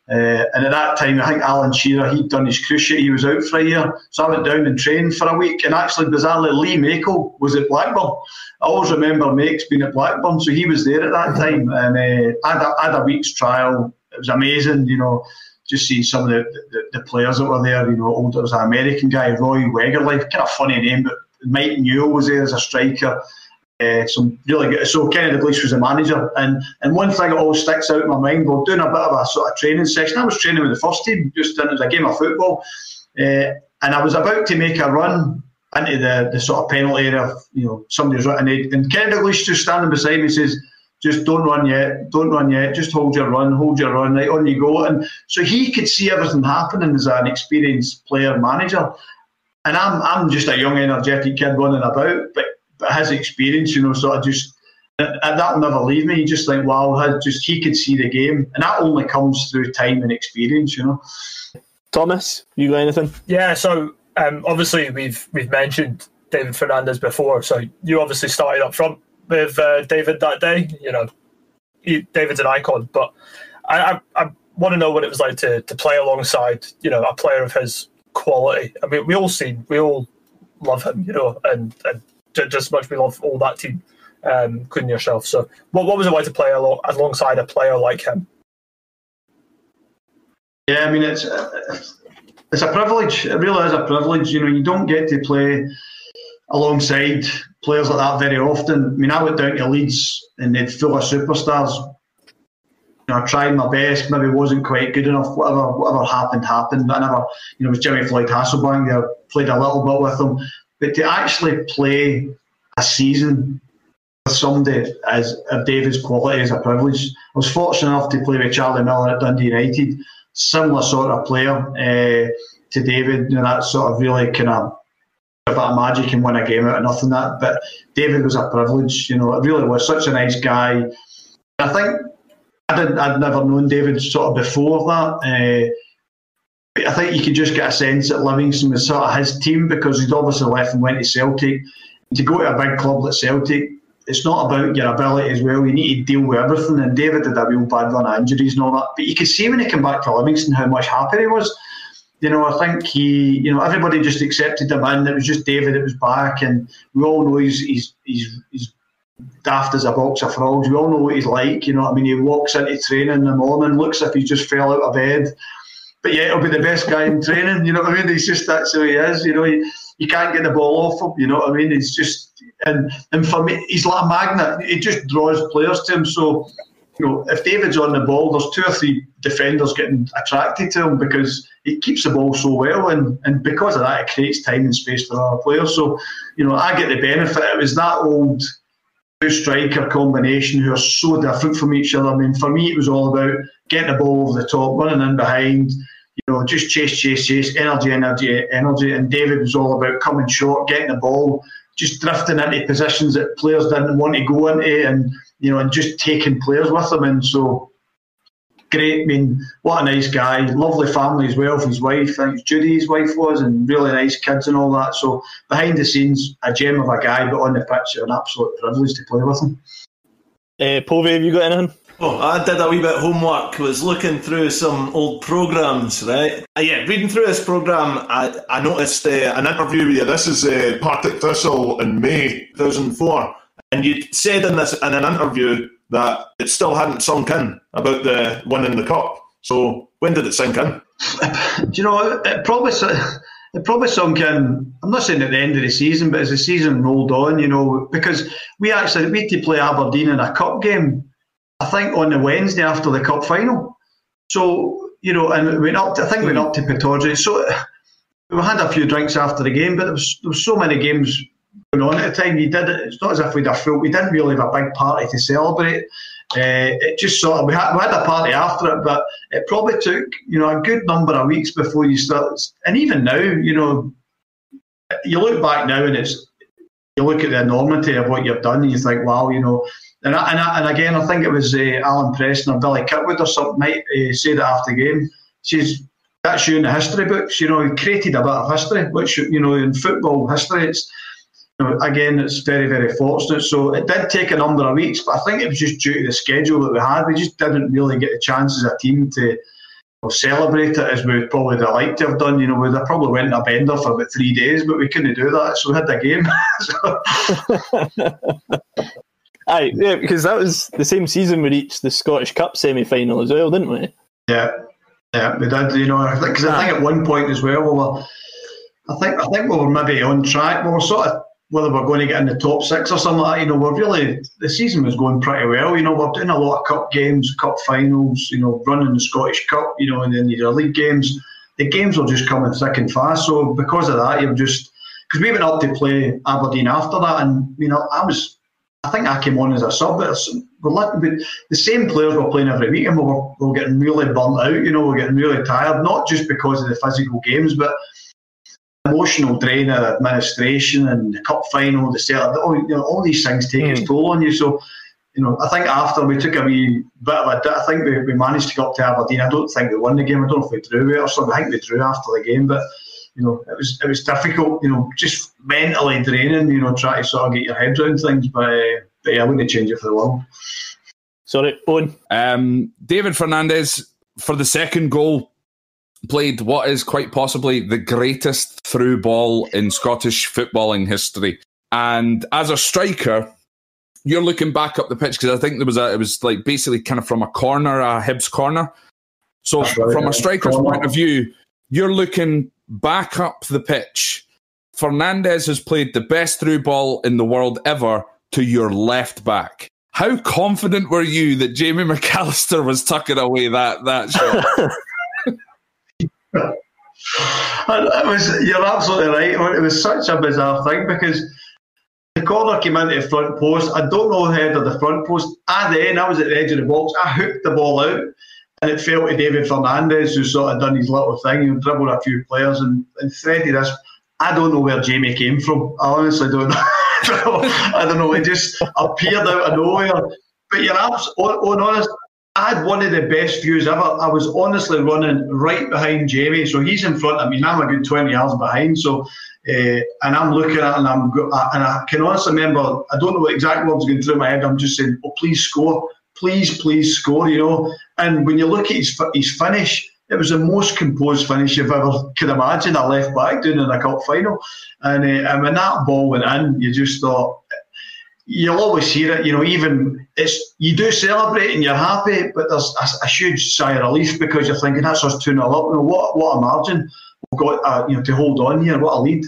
And at that time, I think Alan Shearer, he'd done his cruise ship, he was out for a year. So I went down and trained for a week. And actually, bizarrely, Lee Makel was at Blackburn. I always remember Makes being at Blackburn, so he was there at that time. And I had a week's trial. It was amazing, just seeing some of the players that were there. There was an American guy, Roy Wegerle, kind of funny name, but Mike Newell was there as a striker. Some really good. So Kenny Dalglish was the manager, and one thing that always sticks out in my mind, we're doing a bit of a sort of training session. I was training with the first team, just in as a game of football, and I was about to make a run into the sort of penalty area. Somebody's running, and Kenny Dalglish just standing beside me says, "Just don't run yet, just hold your run, right, on you go." And so he could see everything happening as an experienced player manager, and I'm just a young, energetic kid running about, but his experience, sort of just that'll never leave me. You just think, wow, he could see the game, and that only comes through time and experience, Thomas, you got anything? Yeah, so obviously we've mentioned David Fernandez before, so you obviously started up front with David that day. David's an icon, but I want to know what it was like to play alongside a player of his quality. I mean, we all love him, and just as much we love all that team, including yourself. So what was it like to play alongside a player like him? Yeah, I mean, it's a privilege. It really is a privilege. You don't get to play alongside players like that very often. I mean, I went down to Leeds and they'd full of superstars. I tried my best, maybe wasn't quite good enough. Whatever happened. I never, it was Jimmy Floyd Hasselbank. I played a little bit with him. But to actually play a season with somebody of David's quality is a privilege. I was fortunate enough to play with Charlie Miller at Dundee United, similar sort of player to David. That sort of really kind of a bit of magic and win a game out of nothing. But David was a privilege. It really was such a nice guy. I think I'd never known David sort of before that. I think you could just get a sense that Livingston was sort of his team, because he'd obviously left and went to Celtic. And to go to a big club like Celtic, it's not about your ability as well. You need to deal with everything. And David had a real bad run of injuries and all that. But you could see when he came back to Livingston how much happier he was. I think everybody just accepted him in. It was just David that was back, and we all know he's daft as a box of frogs. We all know what he's like. He walks into training in the morning, looks as if he just fell out of bed. But yeah, he'll be the best guy in training, He's just, that's who he is, You can't get the ball off him, He's just, and for me, he's like a magnet. He just draws players to him. So, if David's on the ball, there's 2 or 3 defenders getting attracted to him because he keeps the ball so well, and because of that, it creates time and space for other players. So, I get the benefit. It was that old striker combination who are so different from each other. I mean, for me, it was all about getting the ball over the top, running in behind, just chase, energy. And David was all about coming short, getting the ball, just drifting into positions that players didn't want to go into, and just taking players with them. And so, great. I mean, what a nice guy. Lovely family as well for his wife. I think Judy, his wife was, and really nice kids and all that. So behind the scenes, a gem of a guy, but on the pitch, an absolute privilege to play with him. Povey, have you got anything? Oh, I did a wee bit of homework. Was looking through some old programmes, right? Reading through this programme, I noticed an interview with you. This is Partick Thistle in May 2004. And you said in an interview that it still hadn't sunk in about the winning the cup. So when did it sink in? It probably sunk in. I'm not saying at the end of the season, but as the season rolled on, because we had to play Aberdeen in a cup game, I think on the Wednesday after the cup final. So, and we went up to Pittodrie. So we had a few drinks after the game, but there was so many games going on at the time. It's not as if we didn't really have a big party to celebrate. It just sort of, we had a party after it, but it probably took, a good number of weeks before you start. And even now, you look back now and you look at the enormity of what you've done and you think, wow, and again, I think it was Alan Preston or Billy Kitwood or something might say that after the game. That's you in the history books. He created a bit of history, which, in football history, it's, again, it's very, very fortunate. So it did take a number of weeks, but I think it was just due to the schedule that we had. We just didn't really get the chance as a team to celebrate it as we would probably like to have done. We'd have probably went a bender for about 3 days, but we couldn't do that, so we had the game. Aye, yeah, because that was the same season we reached the Scottish Cup Semi-final as well, didn't we? Yeah, we did. Because I think at one point as well, I think we were maybe on track. We were sort of whether we're going to get in the top 6 or something like that. We're really, the season was going pretty well. We're doing a lot of cup games, cup finals. Running the Scottish Cup. And then your league games. The games were just coming thick and fast. So because of that, because we went up to play Aberdeen after that, and I think I came on as a sub. The same players were playing every week, and we were getting really burnt out. We're getting really tired, not just because of the physical games, but emotional drain of administration and the cup final, the setup. All these things take its toll on you. So, I think after we took a wee bit of a dip, I think we managed to go up to Aberdeen. I don't think we won the game. I don't know if we drew it or something. I think we drew after the game, but. It was difficult, just mentally draining, trying to sort of get your head around things, but I wouldn't change it for the world. Sorry, Owen. David Fernandez, for the second goal, played what is quite possibly the greatest through ball in Scottish footballing history. And as a striker, you're looking back up the pitch, because I think it was like basically kind of from a corner, a Hibs corner. So from a striker's point of view, you're looking back up the pitch. Fernandez has played the best through ball in the world ever to your left back. How confident were you that Jamie McAllister was tucking away that shot? You're absolutely right. It was such a bizarre thing, because the corner came into the front post. I don't know the head of the front post. I was at the edge of the box. I hooked the ball out, and it fell to David Fernandez, who sort of done his little thing. He dribbled a few players and threaded this. I don't know where Jamie came from. I honestly don't know. I don't know. It just appeared out of nowhere. But you're absolutely honest. I had one of the best views ever. I was honestly running right behind Jamie. So he's in front of me, and I'm a good 20 yards behind. So, and I'm looking at it, and I can honestly remember, I don't know what exact words going through my head. I'm just saying, oh, please score. Please score, And when you look at his finish, it was the most composed finish you've ever could imagine, a left back doing in a cup final. And when that ball went in, you just thought, you'll always hear it, even you do celebrate and you're happy, but there's a huge sigh of relief, because you're thinking, that's us 2-0 up. What a margin we've got to hold on here, what a lead.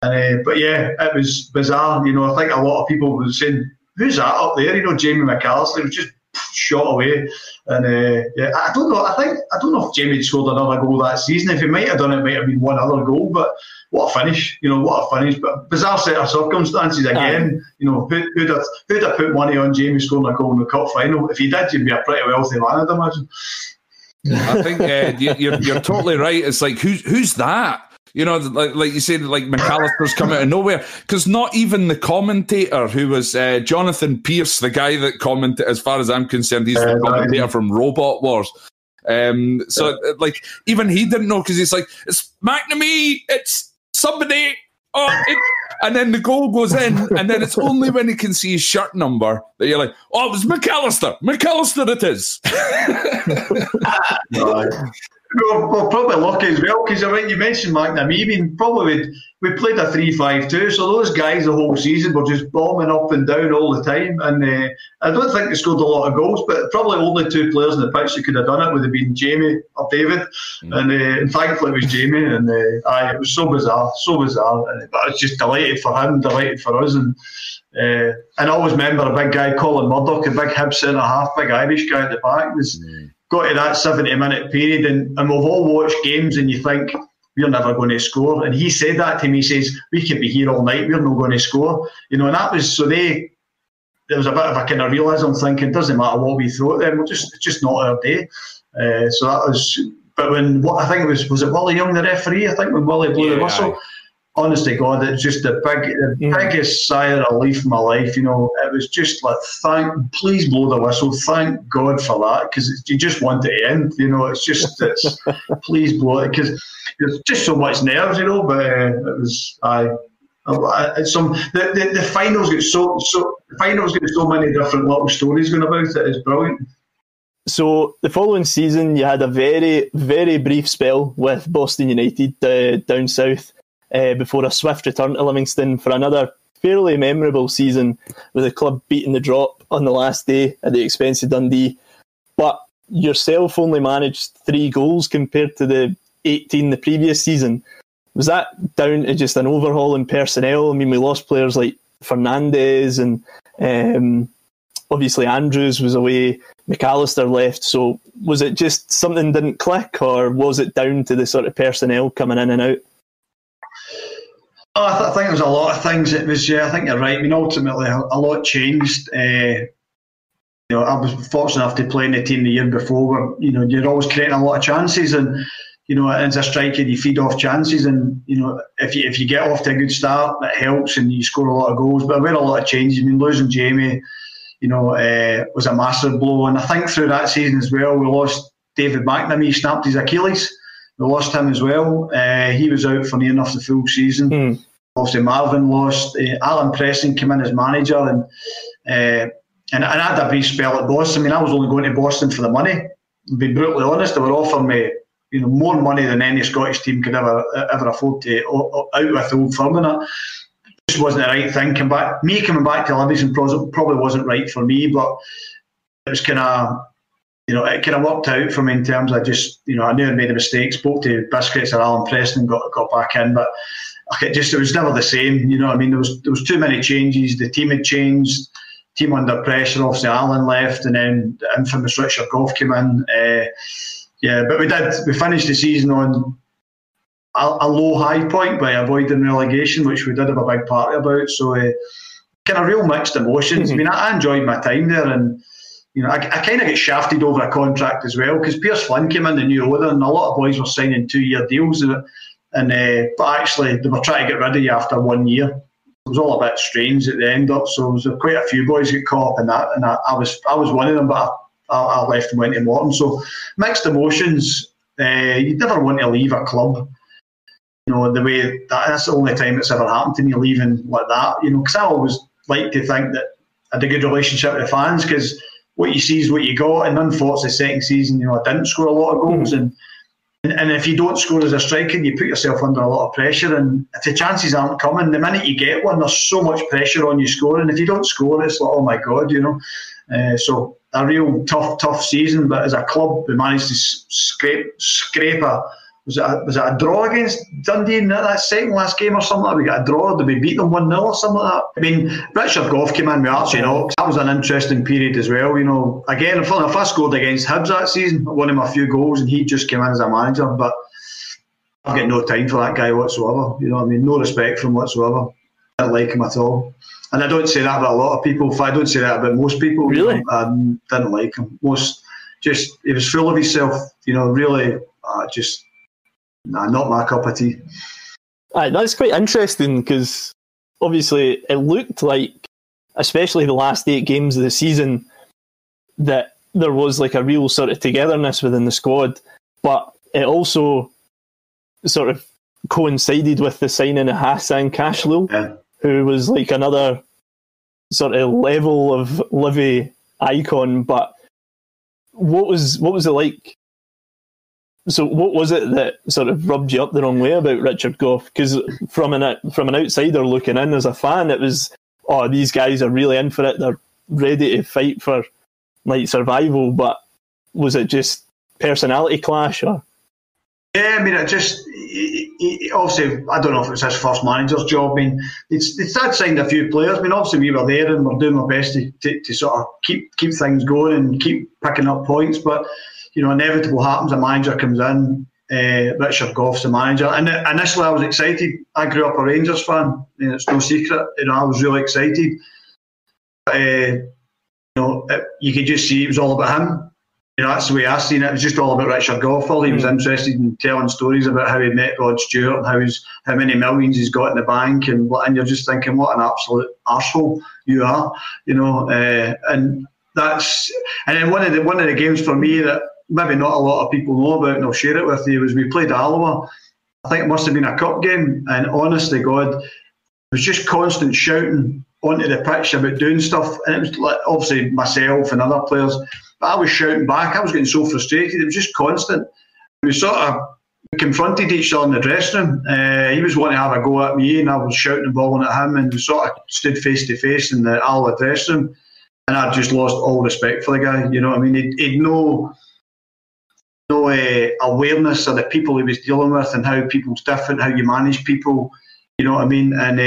And but yeah, it was bizarre. I think a lot of people were saying, who's that up there? Jamie McAllister. It was just shot away. And I don't know. I don't know if Jamie had scored another goal that season. If he might have done it, might have been one other goal. But what a finish! What a finish! But bizarre set of circumstances again. Who'd have put money on Jamie scoring a goal in the cup final? If he did, you'd be a pretty wealthy man, I'd imagine. I think you're totally right. It's like who's that? Like you said, like McAllister's come out of nowhere, because not even the commentator, who was Jonathan Pearce, the guy that commented, as far as I'm concerned, he's the commentator from Robot Wars. Like even he didn't know, because he's like, it's McNamee, it's somebody. And then the goal goes in, and then it's only when he can see his shirt number that you're like, oh, it was McAllister. McAllister it is. We're probably lucky as well, because you mentioned McNamee. I mean, probably we played a 3-5-2, so those guys the whole season were just bombing up and down all the time. And I don't think they scored a lot of goals, but probably only two players on the pitch that could have done it would have been Jamie or David. And thankfully it was Jamie. And it was so bizarre. But I was just delighted for him, delighted for us. And I always remember a big guy, Colin Murdoch, a big Hibs centre-half, big Irish guy at the back, was got to that 70-minute period, and we've all watched games and you think, we're never going to score. And he said that to me, he says, we could be here all night, we're not going to score. And that was, so there was a bit of a kind of realism, thinking, it doesn't matter what we throw at them, it's just not our day. So that was, but I think it was it Willie Young, the referee? I think when Willie blew the whistle, honest to God, it's just the biggest sigh of relief in my life. It was just like, please blow the whistle. Thank God for that, because you just want it to end. It's please blow it, because there's just so much nerves. But it was the finals get so many different little stories going about it. It's brilliant. So the following season, you had a very, very brief spell with Boston United down south. Before a swift return to Livingston for another fairly memorable season, with the club beating the drop on the last day at the expense of Dundee. But yourself only managed 3 goals compared to the 18 the previous season. Was that down to just an overhaul in personnel? I mean, we lost players like Fernandez, and obviously Andrews was away, McAllister left. So was it just something didn't click, or was it down to the sort of personnel coming in and out? I think there was a lot of things. It was, I think you're right. I mean, ultimately, a lot changed. I was fortunate enough to play in the team the year before, where you're always creating a lot of chances, and as a striker, you feed off chances, and if you get off to a good start, it helps, and you score a lot of goals. But there were a lot of changes. I mean, losing Jamie, was a massive blow, and I think through that season as well, we lost David McNamee, snapped his Achilles. We lost him as well. He was out for near enough the full season. Obviously, Marvin lost. Alan Preston came in as manager, and I had a brief spell at Boston. I mean, I was only going to Boston for the money. To be brutally honest, they were offering me, more money than any Scottish team could ever afford to out with the old firm, and it just wasn't the right thing. Coming back to Livingston probably wasn't right for me, but it was kind of. It kind of worked out for me in terms of just, I knew I made a mistake, spoke to Biscuits or Alan Preston, got back in, but it was never the same. I mean, there was too many changes. The team had changed, team under pressure. Obviously, Alan left, and then the infamous Richard Goff came in. But we finished the season on a low high point by avoiding relegation, which we did have a big party about. So, kind of real mixed emotions. I mean, I enjoyed my time there, and I kind of get shafted over a contract as well, because Pierce Flynn came in, the new owner, and a lot of boys were signing 2-year deals, but actually they were trying to get rid of you after 1 year. It was all a bit strange at the end up, so there was quite a few boys get caught up in that, and I was one of them, but I left and went to Morton. So mixed emotions. You never want to leave a club, the way that's the only time it's ever happened to me, leaving like that. Because I always like to think that I had a good relationship with the fans, because what you see is what you got, and unfortunately, second season, I didn't score a lot of goals, and if you don't score as a striker, you put yourself under a lot of pressure, and if the chances aren't coming, the minute you get one, there's so much pressure on you scoring. If you don't score, it's like, oh my God, So a real tough season, but as a club, we managed to scrape a Was it a draw against Dundee in that second last game or something like that? We got a draw, did we beat them 1-0 or something like that? I mean, Richard Gough came in with Archie Knox. That was an interesting period as well, Again, if I scored against Hibs that season, one of my few goals, and he just came in as a manager, but I've got no time for that guy whatsoever. No respect for him whatsoever. I don't like him at all. And I don't say that about a lot of people. I don't say that about most people. Really? I didn't like him. He was full of himself, really, not my cup of tea. Aye, that's quite interesting because obviously it looked like, especially the last 8 games of the season, that there was like a real sort of togetherness within the squad, but it also sort of coincided with the signing of Hassan Kashlil, who was like another sort of level of Livy icon. But what was it like? So what was it that sort of rubbed you up the wrong way about Richard Gough? Because from an outsider looking in as a fan, it was, these guys are really in for it. They're ready to fight for like survival. But was it just personality clash? Or? Yeah, I mean, obviously, I don't know if it's his first manager's job. I mean, it's had signed a few players. I mean, obviously we were there and we're doing our best to sort of keep things going and keep picking up points. But inevitable happens. A manager comes in. Richard Gough's the manager, and initially I was excited. I grew up a Rangers fan. It's no secret. I was really excited. You could just see it was all about him. That's the way I seen it. It was just all about Richard Gough. All he was interested in telling stories about how he met Rod Stewart and how many millions he's got in the bank, and you're just thinking, what an absolute arsehole you are, and then one of the games for me that maybe not a lot of people know about, and I'll share it with you, was we played Alloa. I think it must have been a cup game, and honest to God, it was just constant shouting onto the pitch about doing stuff, and it was like obviously myself and other players, but I was shouting back. I was getting so frustrated. It was just constant. We sort of confronted each other in the dressing room. He was wanting to have a go at me, and I was shouting and bawling at him, and we sort of stood face to face in the Alloa dressing room, and I just lost all respect for the guy. You know what I mean? He'd no awareness of the people he was dealing with and how people's different, how you manage people. You know what I mean? And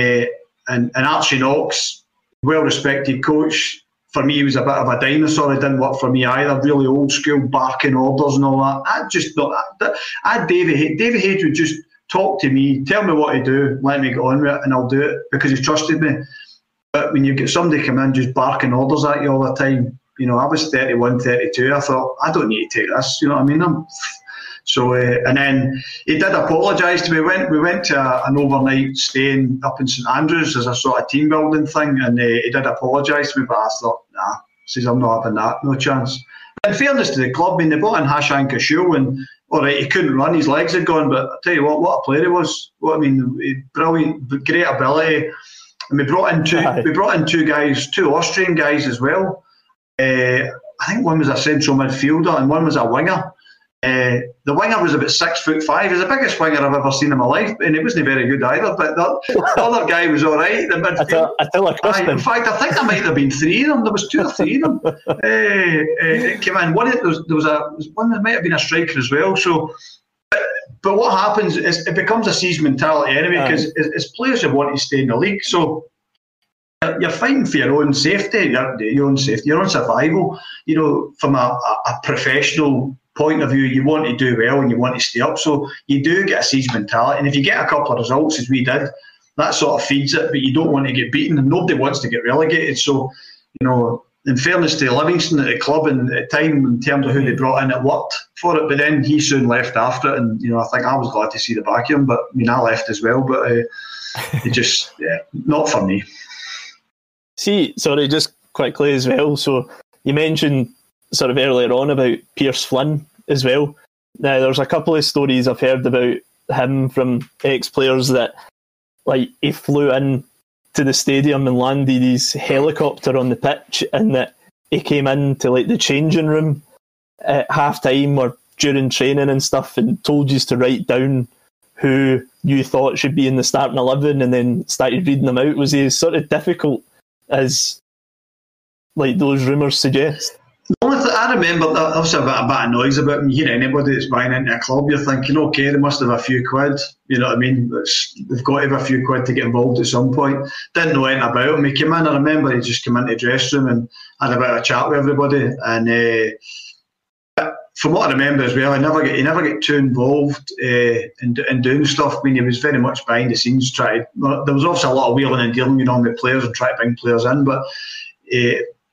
Archie Knox, well-respected coach. For me, he was a bit of a dinosaur. It didn't work for me either. Really old school, barking orders and all that. I just thought David Hayes would just talk to me, tell me what to do, let me get on with it, and I'll do it because he trusted me. But when you get somebody come in just barking orders at you all the time, I was 31, 32. I thought, I don't need to take this. You know what I mean? So, and then he did apologise to me. We went to an overnight staying up in St Andrews as a sort of team building thing, and he did apologise to me, but I thought, nah, says I'm not having that, no chance. In fairness to the club, I mean, they brought in Hassan Kashlil, and all right, he couldn't run, his legs had gone, but I'll tell you what a player he was. Brilliant, great ability. And we brought in two guys, two Austrian guys as well. I think one was a central midfielder and one was a winger. The winger was about 6'5". He's the biggest winger I've ever seen in my life, and he wasn't very good either. But the other guy was all right. In fact, I think there might have been 3 of them. There was 2 or 3 of them. It came in. There was one that might have been a striker as well. So, but what happens is it becomes a siege mentality anyway, because as players you want to stay in the league. So you're fighting for your own safety, your own survival. From a professional point of view, you want to do well and you want to stay up, so you do get a siege mentality. And if you get a couple of results, as we did, that sort of feeds it. But you don't want to get beaten, and nobody wants to get relegated. So, in fairness to Livingston at the club and at the time, in terms of who they brought in, it worked for it. But then he soon left after it, and I think I was glad to see the back of him. But I left as well. But it just, not for me. See, sorry, just quickly as well. So you mentioned sort of earlier on about Pierce Flynn as well. Now, there's a couple of stories I've heard about him from ex-players that, like, he flew in to the stadium and landed his helicopter on the pitch, and that he came into like the changing room at half-time or during training and stuff and told you to write down who you thought should be in the starting 11 and then started reading them out. Was he as sort of difficult as like those rumours suggest? The only thing I remember, obviously a bit of noise about when you hear anybody that's buying into a club, you're thinking, okay, they must have a few quid, you know what I mean? They've got to have a few quid to get involved at some point. Didn't know anything about him. He came in, I remember he just came into the dressing room and had a bit of a chat with everybody. And from what I remember as well, he never get too involved in doing stuff. I mean, he was very much behind the scenes. There was obviously a lot of wheeling and dealing going on with players and trying to bring players in, but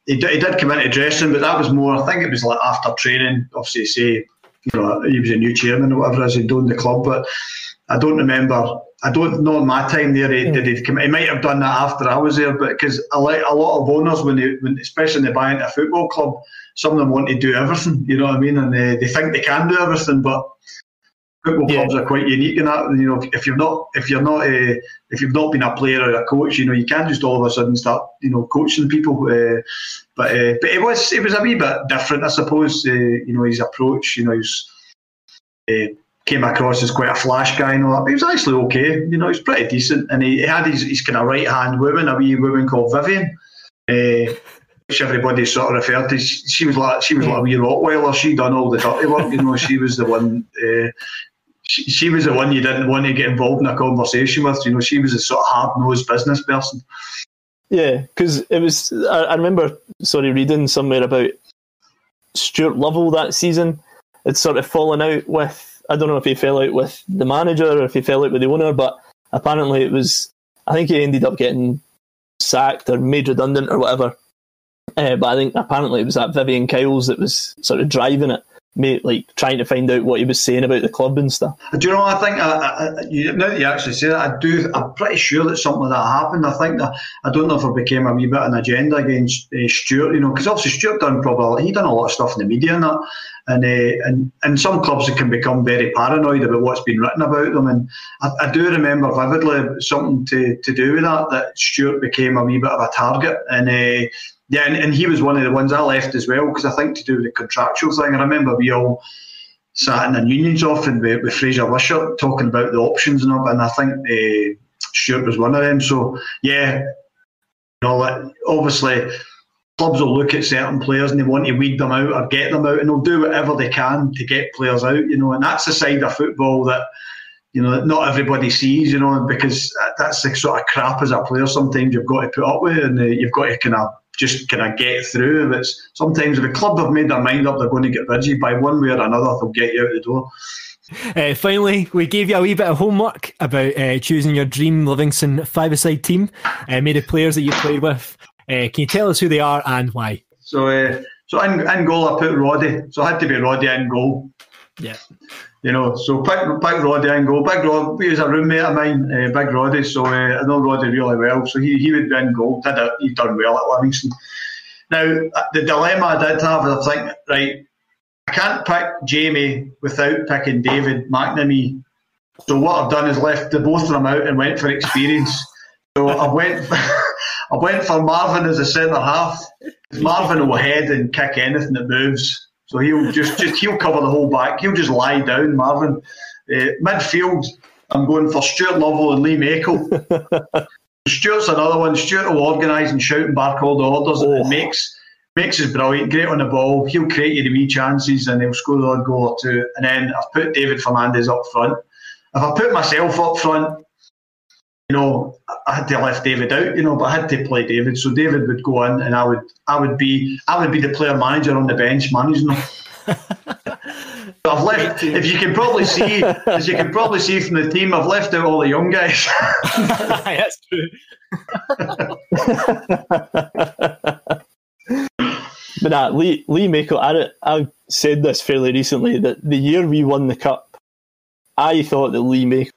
he did come into the dressing room, but that was more, I think it was like after training, obviously say, you know, he was a new chairman or whatever as he'd done the club, but I don't know in my time there, he might have done that after I was there, but because a lot of owners, when especially when they buy into a football club, some of them want to do everything, you know what I mean, and they think they can do everything, but football clubs are quite unique in that. You know, if you've not been a player or a coach, you know, you can't just all of a sudden start, you know, coaching people. But it was a wee bit different, I suppose. You know, his approach. You know, he came across as quite a flash guy and all that. But he was actually okay. You know, he was pretty decent, and he had his kind of right hand woman, a wee woman called Vivian. Which everybody sort of referred to. She was like a wee Rottweiler. She done all the dirty work. You know, she was the one. She was the one you didn't want to get involved in a conversation with. You know, she was a sort of hard-nosed business person. Yeah, because it was. I remember, reading somewhere about Stuart Lovell that season. It's sort of fallen out with. I don't know if he fell out with the manager or if he fell out with the owner, but apparently it was. I think he ended up getting sacked or made redundant or whatever. But I think apparently it was that Vivian Kyles that was sort of driving it, like trying to find out what he was saying about the club and stuff. Do you know? I think now that you actually say that, I'm pretty sure that something like that happened. I think that I don't know if it became a wee bit of an agenda against Stuart. You know, because obviously Stuart done a lot of stuff in the media and that, and some clubs can become very paranoid about what's been written about them. And I do remember vividly something to do with that Stuart became a wee bit of a target and. Yeah, and he was one of the ones I left as well, because I think to do with the contractual thing. I remember we all sat in a unions office with Fraser Wishart talking about the options and all, and I think Stuart was one of them. So, yeah, you know, obviously clubs will look at certain players and they want to weed them out or get them out, and they'll do whatever they can to get players out, you know, and that's the side of football that, you know, not everybody sees, you know, because that's the sort of crap as a player sometimes you've got to put up with, and you've got to kind of get through. But sometimes if a club have made their mind up they're going to get rid of you, by one way or another they'll get you out the door. Finally, we gave you a wee bit of homework about choosing your dream Livingston five-a-side team, made of players that you played with. Can you tell us who they are and why? So in goal I put Roddy, so I had to be Roddy in goal. Yeah. You know, so pick Roddy in goal. Big Rod, he was a roommate of mine, Big Roddy, so I know Roddy really well, so he would be in goal. He'd done well at Livingston. Now, the dilemma I did have is I think, right, I can't pick Jamie without picking David McNamee. So what I've done is left the both of them out and went for experience. So I went for Marvin as a centre half. Marvin will head and kick anything that moves. So he'll he'll cover the whole back. He'll just lie down, Marvin. Midfield, I'm going for Stuart Lovell and Lee Makel. Stuart's another one. Stuart will organise and shout and bark all the orders. And makes is brilliant. Great on the ball. He'll create you the wee chances and he'll score the odd goal or two. And then I've put David Fernandez up front. If I put myself up front, you know, I had to left David out, you know, but I had to play David. So David would go in, and I would be the player manager on the bench managing them. I've left. As you can probably see from the team, I've left out all the young guys. That's true. But Lee Makel, I said this fairly recently, that the year we won the cup, I thought that Lee Makel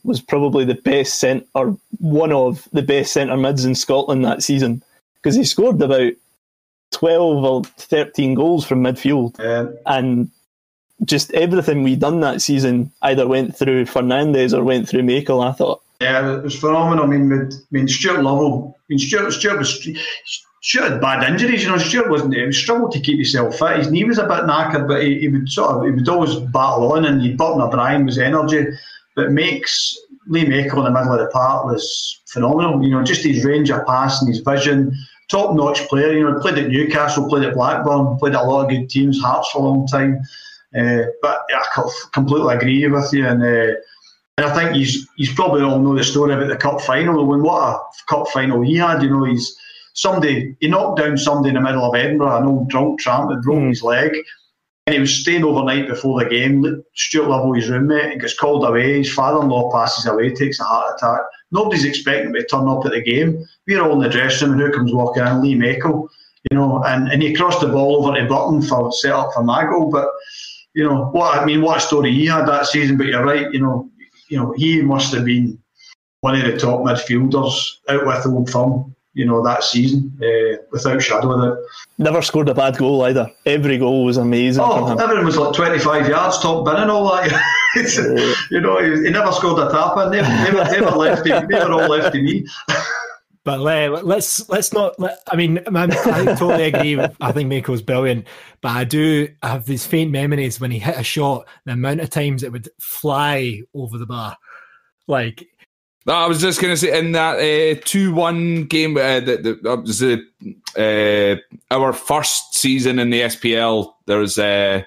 was probably the best or one of the best centre mids in Scotland that season, because he scored about 12 or 13 goals from midfield, and just everything we done that season either went through Fernandez or went through Makel, I thought. Yeah, it was phenomenal. I mean, Stuart Lovell. Stuart had bad injuries. You know, he struggled to keep himself fit. His knee was a bit knackered, but he would always battle on, and Burton O'Brien was energy. But Lee Makel in the middle of the park was phenomenal. You know, just his range of pass and his vision, top-notch player. You know, played at Newcastle, played at Blackburn, played at a lot of good teams, Hearts for a long time. But yeah, I completely agree with you. And I think he's probably all know the story about the cup final. When what a cup final he had. You know, he knocked down somebody in the middle of Edinburgh, an old drunk tramp that broke his leg. And he was staying overnight before the game. Stuart Lovell, his roommate, gets called away. His father-in-law passes away, takes a heart attack. Nobody's expecting him to turn up at the game. We're all in the dressing room, and who comes walking in? Lee Makel. You know, and he crossed the ball over to Burton for set up for my goal. But you know what a story he had that season. But you're right. You know, he must have been one of the top midfielders out with Old Firm. You know, that season, without shadow of it. Never scored a bad goal either. Every goal was amazing. Oh, everyone was like 25 yards, top bin and all that. You know, he never scored a tap in. Never left him. They were all left to me. But let's not. I mean, I totally agree. I think Makel's brilliant, but I have these faint memories when he hit a shot. The amount of times it would fly over the bar, like. No, I was just going to say, in that 2-1 game, that was our first season in the SPL, there was the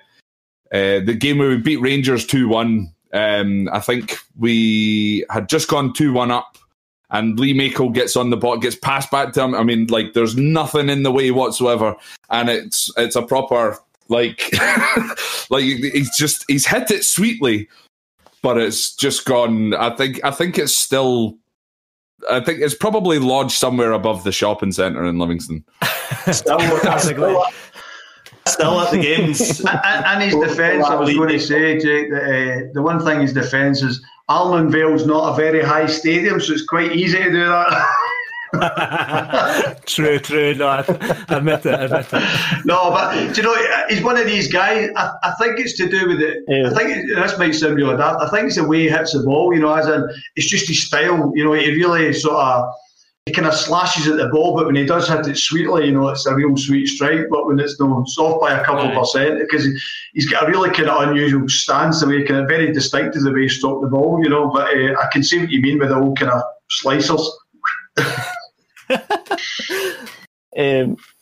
game where we beat Rangers 2-1. I think we had just gone 2-1 up, and Lee Makel gets on the ball, gets passed back to him. I mean, like, there's nothing in the way whatsoever, and it's a proper, like, like he's hit it sweetly. But it's just gone. I think it's still. I think it's probably lodged somewhere above the shopping centre in Livingston. Still at the games. And his defence, I was going to say, Jake, that the one thing his defence is Almondville's not a very high stadium, so it's quite easy to do that. True. No, I admit it. No, but do you know, he's one of these guys. I think it's to do with it. Yeah. I think this might sound really daft. I think it's the way he hits the ball. You know, as in it's just his style. You know, he really he kind of slashes at the ball, but when he does hit it sweetly, you know, it's a real sweet strike. But when it's off by a couple percent, because he's got a really kind of unusual stance, the way kind of very distinctive the way he struck the ball. You know, but I can see what you mean with the old kind of slicers.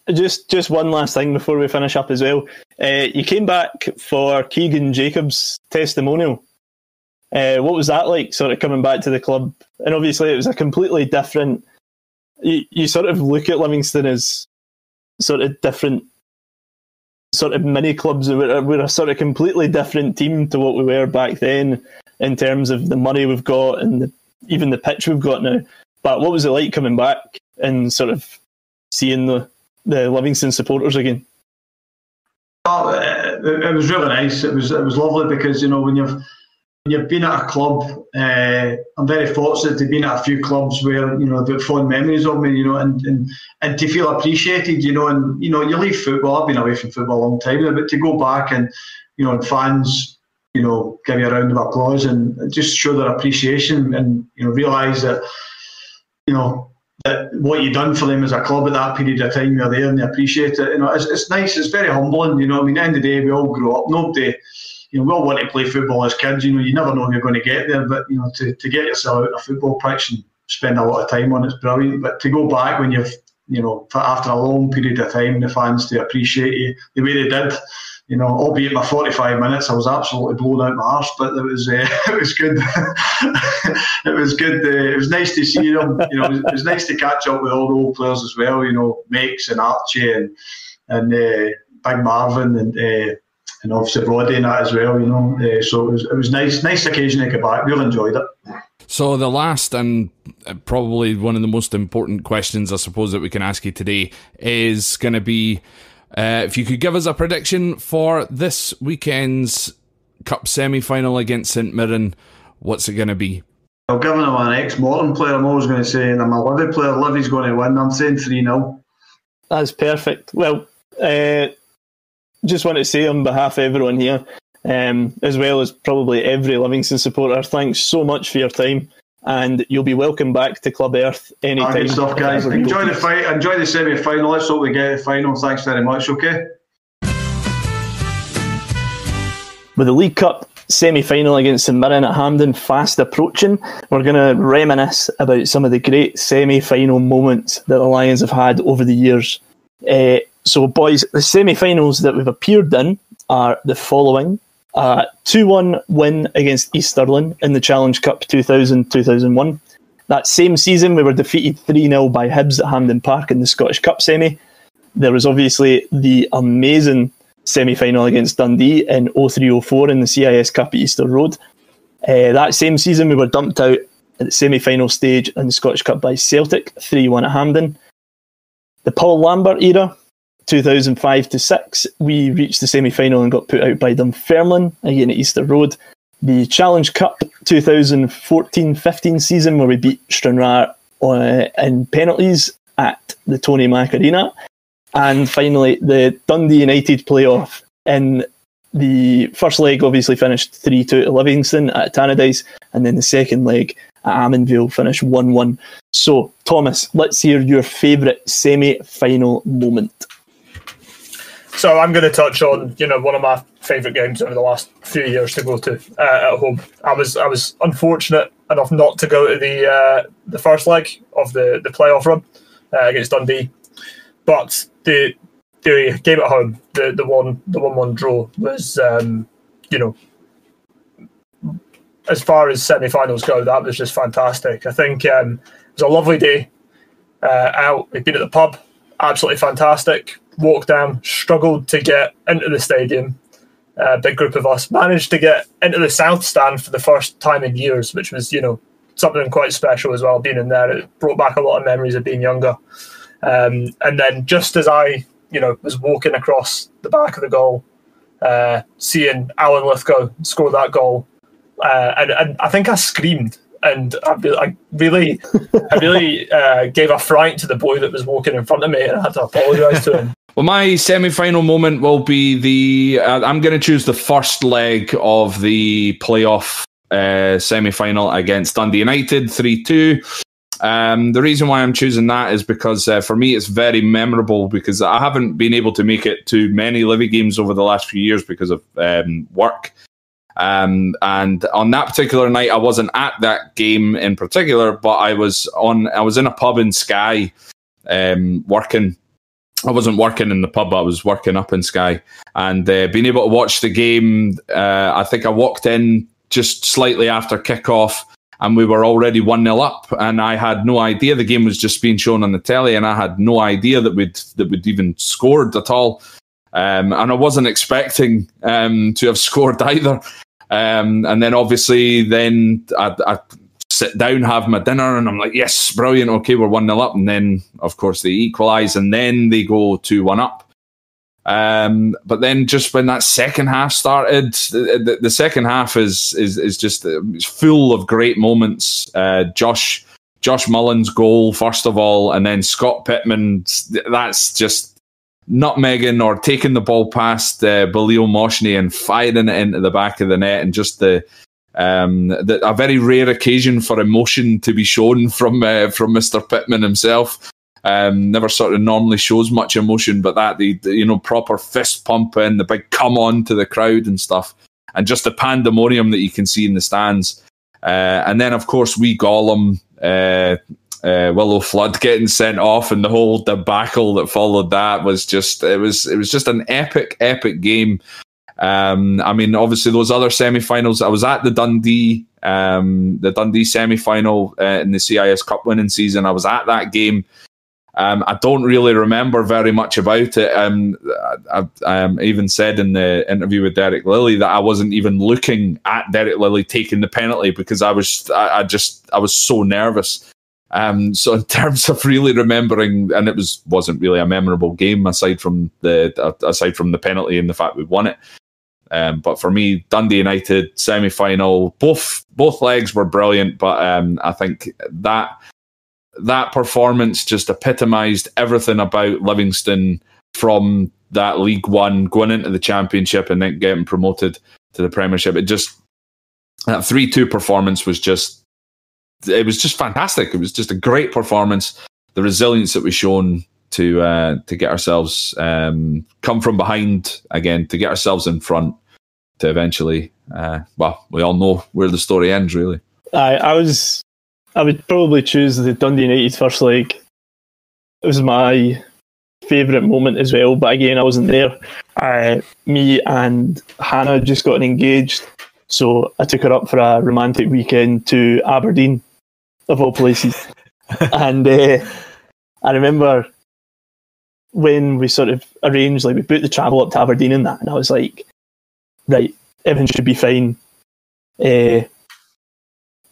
Just one last thing before we finish up as well. You came back for Keegan Jacobs' testimonial. What was that like, sort of coming back to the club? And obviously it was a completely different. You sort of look at Livingston as sort of different, sort of mini clubs. We're a sort of completely different team to what we were back then in terms of the money we've got and even the pitch we've got now. But what was it like coming back and sort of seeing the Livingston supporters again? Oh, it was really nice. It was lovely because, you know, when you've been at a club, I'm very fortunate to have been at a few clubs where, you know, I've got fond memories of me, you know, and to feel appreciated, you know, and, you know, you leave football. I've been away from football a long time now, but to go back and, you know, and fans, you know, give you a round of applause and just show their appreciation and, you know, realise that, you know, that what you've done for them as a club at that period of time, you're there and they appreciate it. You know, it's nice. It's very humbling. You know, I mean, at the end of the day, we all grow up. Nobody, you know, we all want to play football as kids. You know, you never know if you're going to get there. But you know, to get yourself out of a football pitch and spend a lot of time on it's brilliant. But to go back when you've, you know, after a long period of time, the fans to appreciate you the way they did. You know, albeit my 45 minutes, I was absolutely blown out my arse, but it was good. It was good. It was nice to see them. You know, it was nice to catch up with all the old players as well. You know, Makes and Archie and Big Marvin and obviously Roddy and that as well. You know, so it was nice occasion to get back. Really enjoyed it. So the last and probably one of the most important questions I suppose that we can ask you today is going to be. If you could give us a prediction for this weekend's Cup Semi-final against St Mirren, what's it going to be? Well, given I'm an ex-Morton player, I'm always going to say, and I'm a Livy player, Livy's going to win. I'm saying 3-0. That's perfect. Well, just want to say on behalf of everyone here, as well as probably every Livingston supporter, thanks so much for your time. And you'll be welcome back to Club Earth anytime. Good stuff, guys. Enjoy the fight. Enjoy the semi-final. Let's hope we get the final. Thanks very much. Okay. With the League Cup semi-final against St Mirren at Hampden fast approaching, we're going to reminisce about some of the great semi-final moments that the Lions have had over the years. So, boys, the semi-finals that we've appeared in are the following. 2-1 win against East Stirling in the Challenge Cup 2000-2001. That same season, we were defeated 3-0 by Hibs at Hampden Park in the Scottish Cup Semi. There was obviously the amazing semi-final against Dundee in 03-04 in the CIS Cup at Easter Road. That same season, we were dumped out at the semi-final stage in the Scottish Cup by Celtic, 3-1 at Hampden. The Paul Lambert era, 2005-06, we reached the semi-final and got put out by Dunfermline, again at Easter Road. The Challenge Cup 2014-15 season, where we beat Stranraer in penalties at the Tony Mac Arena. And finally, the Dundee United playoff in the first leg obviously finished 3-2 to Livingston at Tannadice, and then the second leg at Almondview finished 1-1. So, Thomas, let's hear your favourite semi-final moment. So I'm going to touch on, one of my favourite games over the last few years to go to at home. I was unfortunate enough not to go to the first leg of the playoff run against Dundee, but the game at home, the 1-1 draw was, as far as semi-finals go, that was just fantastic. I think it was a lovely day out. We'd been at the pub, absolutely fantastic. Walked down, struggled to get into the stadium. A big group of us managed to get into the south stand for the first time in years, which was, something quite special as well, being in there. It brought back a lot of memories of being younger. And then just as I, was walking across the back of the goal, seeing Alan Lithgow score that goal, and I think I screamed. And I really gave a fright to the boy that was walking in front of me, and I had to apologise to him. Well, my semi-final moment will be I'm going to choose the first leg of the playoff semi-final against Dundee United, 3-2. The reason why I'm choosing that is because for me it's very memorable, because I haven't been able to make it to many Livy games over the last few years because of work. And on that particular night, I wasn't at that game in particular, but I was in a pub in Skye, working. I wasn't working in the pub, I was working up in Skye, and being able to watch the game. I think I walked in just slightly after kickoff, and we were already 1-0 up, and I had no idea. The game was just being shown on the telly, and I had no idea that we'd even scored at all. And I wasn't expecting to have scored either. And then obviously I sit down, have my dinner, and I'm like, yes, brilliant, okay, we're 1-0 up. And then, of course, they equalise, and then they go 2-1 up. But then just when that second half started, the second half is just it's full of great moments. Josh Mullen's goal, first of all, and then Scott Pittman, that's just nutmegging or taking the ball past Balil Moshney and firing it into the back of the net, and just a very rare occasion for emotion to be shown from Mr. Pittman himself. Never sort of normally shows much emotion, but that the proper fist pumping, the big come on to the crowd and stuff, and just the pandemonium that you can see in the stands. And then of course we Gollum, Willow Flood getting sent off, and the whole debacle that followed that was just it was just an epic game. I mean, obviously those other semi-finals, I was at the Dundee semi-final in the CIS Cup winning season. I was at that game. I don't really remember very much about it. I even said in the interview with Derek Lilley that I wasn't even looking at Derek Lilley taking the penalty because I was so nervous. So in terms of really remembering, and it wasn't really a memorable game aside from the penalty and the fact we won it. But for me, Dundee United semi-final, both legs were brilliant. But I think that performance just epitomised everything about Livingston from that League One going into the Championship and then getting promoted to the Premiership. That 3-2 performance was just fantastic. It was just a great performance. The resilience that we've shown to get ourselves come from behind again, to get ourselves in front, eventually, well, we all know where the story ends, really. I would probably choose the Dundee United first leg. It was my favourite moment as well, but again, I wasn't there. Me and Hannah just got engaged, so I took her up for a romantic weekend to Aberdeen, of all places. And I remember when we sort of arranged, like we booked the travel up to Aberdeen and that, and I was like, right, everything should be fine.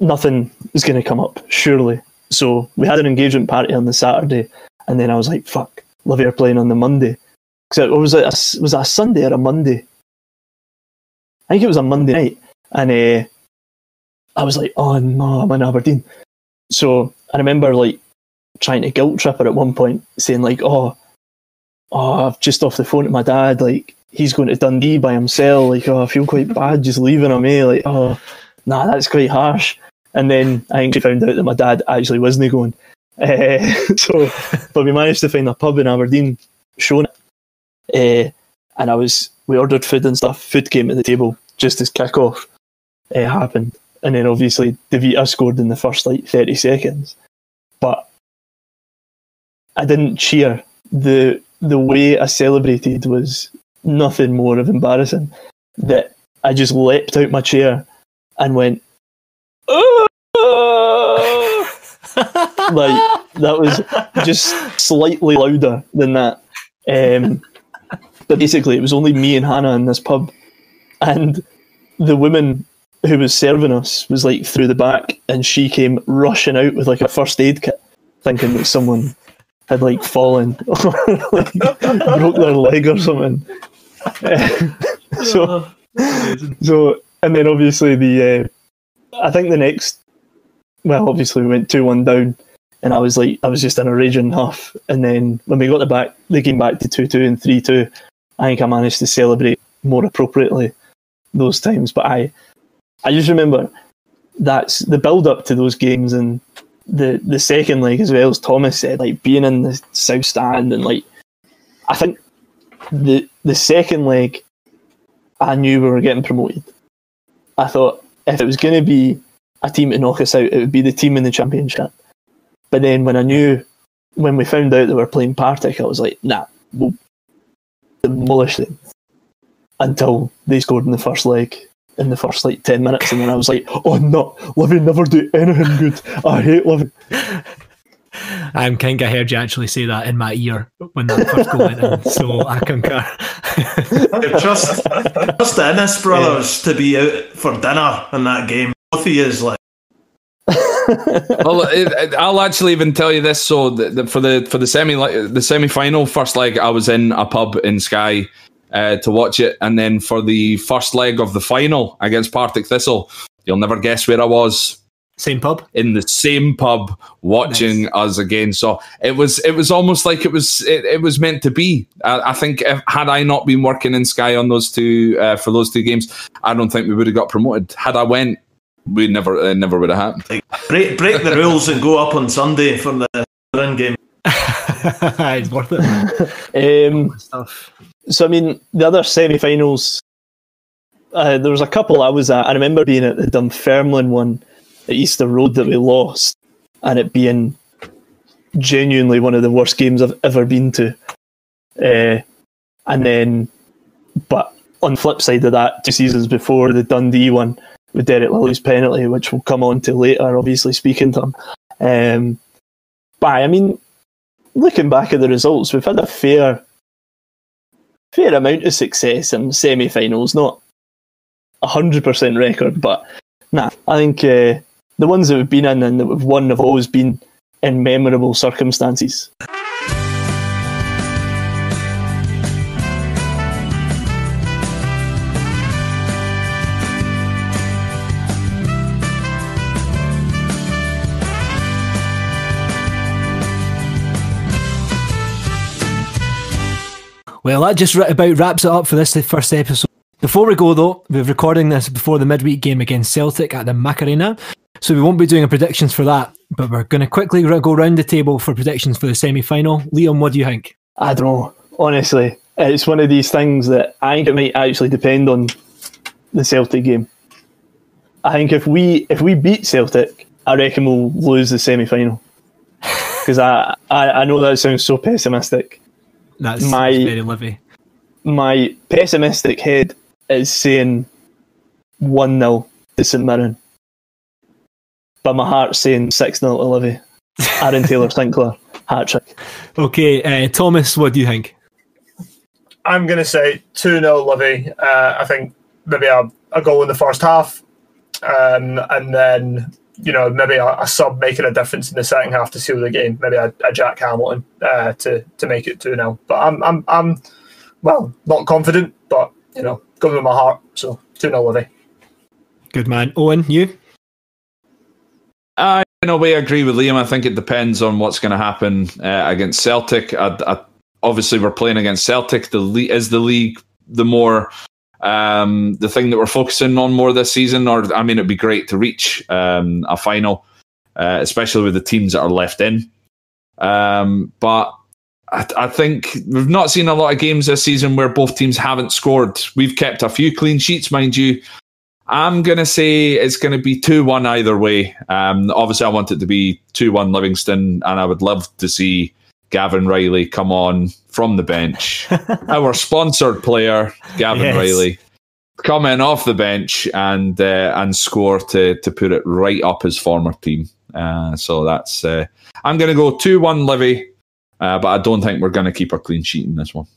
Nothing is going to come up, surely. So we had an engagement party on the Saturday, and then I was like, fuck, Livy are playing on the Monday. Because was that a Sunday or a Monday? I think it was a Monday night. And I was like, oh no, I'm in Aberdeen. So I remember like trying to guilt trip her at one point, saying like, oh, I've just off the phone to my dad, like he's going to Dundee by himself, like, oh, I feel quite bad just leaving him, like, oh, nah, that's quite harsh. And then I actually found out that my dad actually wasn't going. But we managed to find a pub in Aberdeen, showing it. And we ordered food and stuff. Food came to the table just as kick-off happened. And then obviously De Vita scored in the first like 30 seconds. But I didn't cheer. The way I celebrated was nothing more of embarrassing. That I just leapt out my chair and went, oh! Like that was just slightly louder than that. But basically it was only me and Hannah in this pub, and the woman who was serving us was like through the back, and she came rushing out with like a first aid kit, thinking that someone had like fallen or like broke their leg or something. So and then obviously I think the next, well, obviously we went 2-1 down, and I was just in a raging huff. And then when we got back, they came back to 2-2 and 3-2. I think I managed to celebrate more appropriately those times. But I just remember that's the build up to those games, and the second leg as well, as Thomas said, like being in the South Stand, and like I think the second leg, I knew we were getting promoted. I thought if it was going to be a team to knock us out, it would be the team in the Championship. But then when we found out they were playing Partick, I was like, nah, we'll demolish them. Until they scored in the first leg, in the first like 10 minutes, and then I was like, oh no, Livy never do anything good. I hate Livy. I'm kind of heard you actually say that in my ear when that first goal went in, so I concur. Trust the Innes brothers to be out for dinner in that game. Both of yous, like. Well, I'll actually even tell you this. So for the semi-final first leg, I was in a pub in Skye to watch it, and then for the first leg of the final against Partick Thistle, you'll never guess where I was. Same pub? In the same pub, watching us again. So it was almost like it was meant to be. I think had I not been working in Skye on those two for those two games, I don't think we would have got promoted. Had I went, we never would have happened. Like, break the rules and go up on Sunday for the Mirren game. It's worth it. So I mean, the other semi-finals, there was a couple I was at. I remember being at the Dunfermline one at Easter Road that we lost, and it being genuinely one of the worst games I've ever been to. And then, but on the flip side of that, 2 seasons before, the Dundee one with Derek Lilley's penalty, which we'll come on to later, obviously speaking to him. But I mean, looking back at the results, we've had a fair amount of success in semi-finals, not 100% record, but nah, I think the ones that we've been in and that we've won have always been in memorable circumstances. Well, that just about wraps it up for this first episode. Before we go though, we're recording this before the midweek game against Celtic at the Macarena, so we won't be doing predictions for that, but we're going to quickly go round the table for predictions for the semi-final. Liam, what do you think? I don't know, honestly. It's one of these things that I think it might actually depend on the Celtic game. I think if we beat Celtic, I reckon we'll lose the semi-final. Because I know that sounds so pessimistic. That's very Livy. My pessimistic head is saying 1-0 to St Mirren. But my heart's saying 6-0 to Livy. Aaron Taylor-Sinclair, hat-trick. Okay, Thomas, what do you think? I'm going to say 2-0 Livy. I think maybe a goal in the first half. And then, maybe a sub making a difference in the second half to seal the game. Maybe a Jack Hamilton to make it 2-0. But I'm not confident, but, going with my heart. So 2-0 Livy. Good man. Owen, you? In a way, I agree with Liam. I think it depends on what's going to happen against Celtic. Obviously, we're playing against Celtic. Is the league the more the thing that we're focusing on more this season? Or it'd be great to reach a final, especially with the teams that are left in. But I think we've not seen a lot of games this season where both teams haven't scored. We've kept a few clean sheets, mind you. I'm going to say it's going to be 2-1 either way. Obviously, I want it to be 2-1 Livingston, and I would love to see Gavin Riley come on from the bench. Our sponsored player, Gavin Riley, come in off the bench and score to put it right up his former team. So that's I'm going to go 2-1 Livy, but I don't think we're going to keep a clean sheet in this one.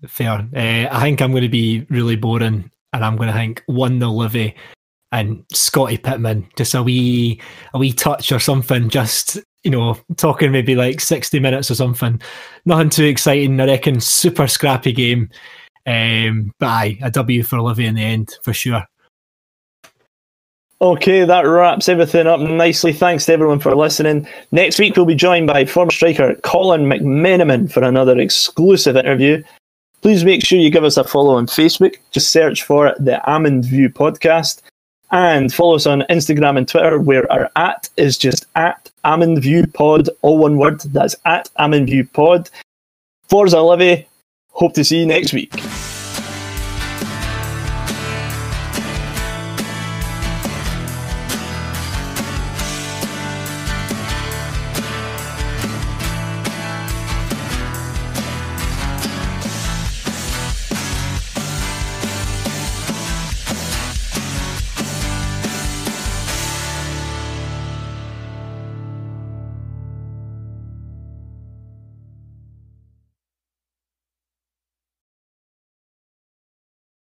Fair. I think I'm going to be really boring. And I'm going to think 1-0 Livy and Scotty Pittman, just a wee touch or something, just, talking maybe like 60 minutes or something. Nothing too exciting. I reckon super scrappy game. But aye, a W for Livy in the end, for sure. Okay, that wraps everything up nicely. Thanks to everyone for listening. Next week, we'll be joined by former striker Colin McMenamin for another exclusive interview. Please make sure you give us a follow on Facebook. Just search for the Almondview Podcast. And follow us on Instagram and Twitter, where our @ is just @AlmondviewPod, all one word. That's @AlmondviewPod. Forza Livy. Hope to see you next week.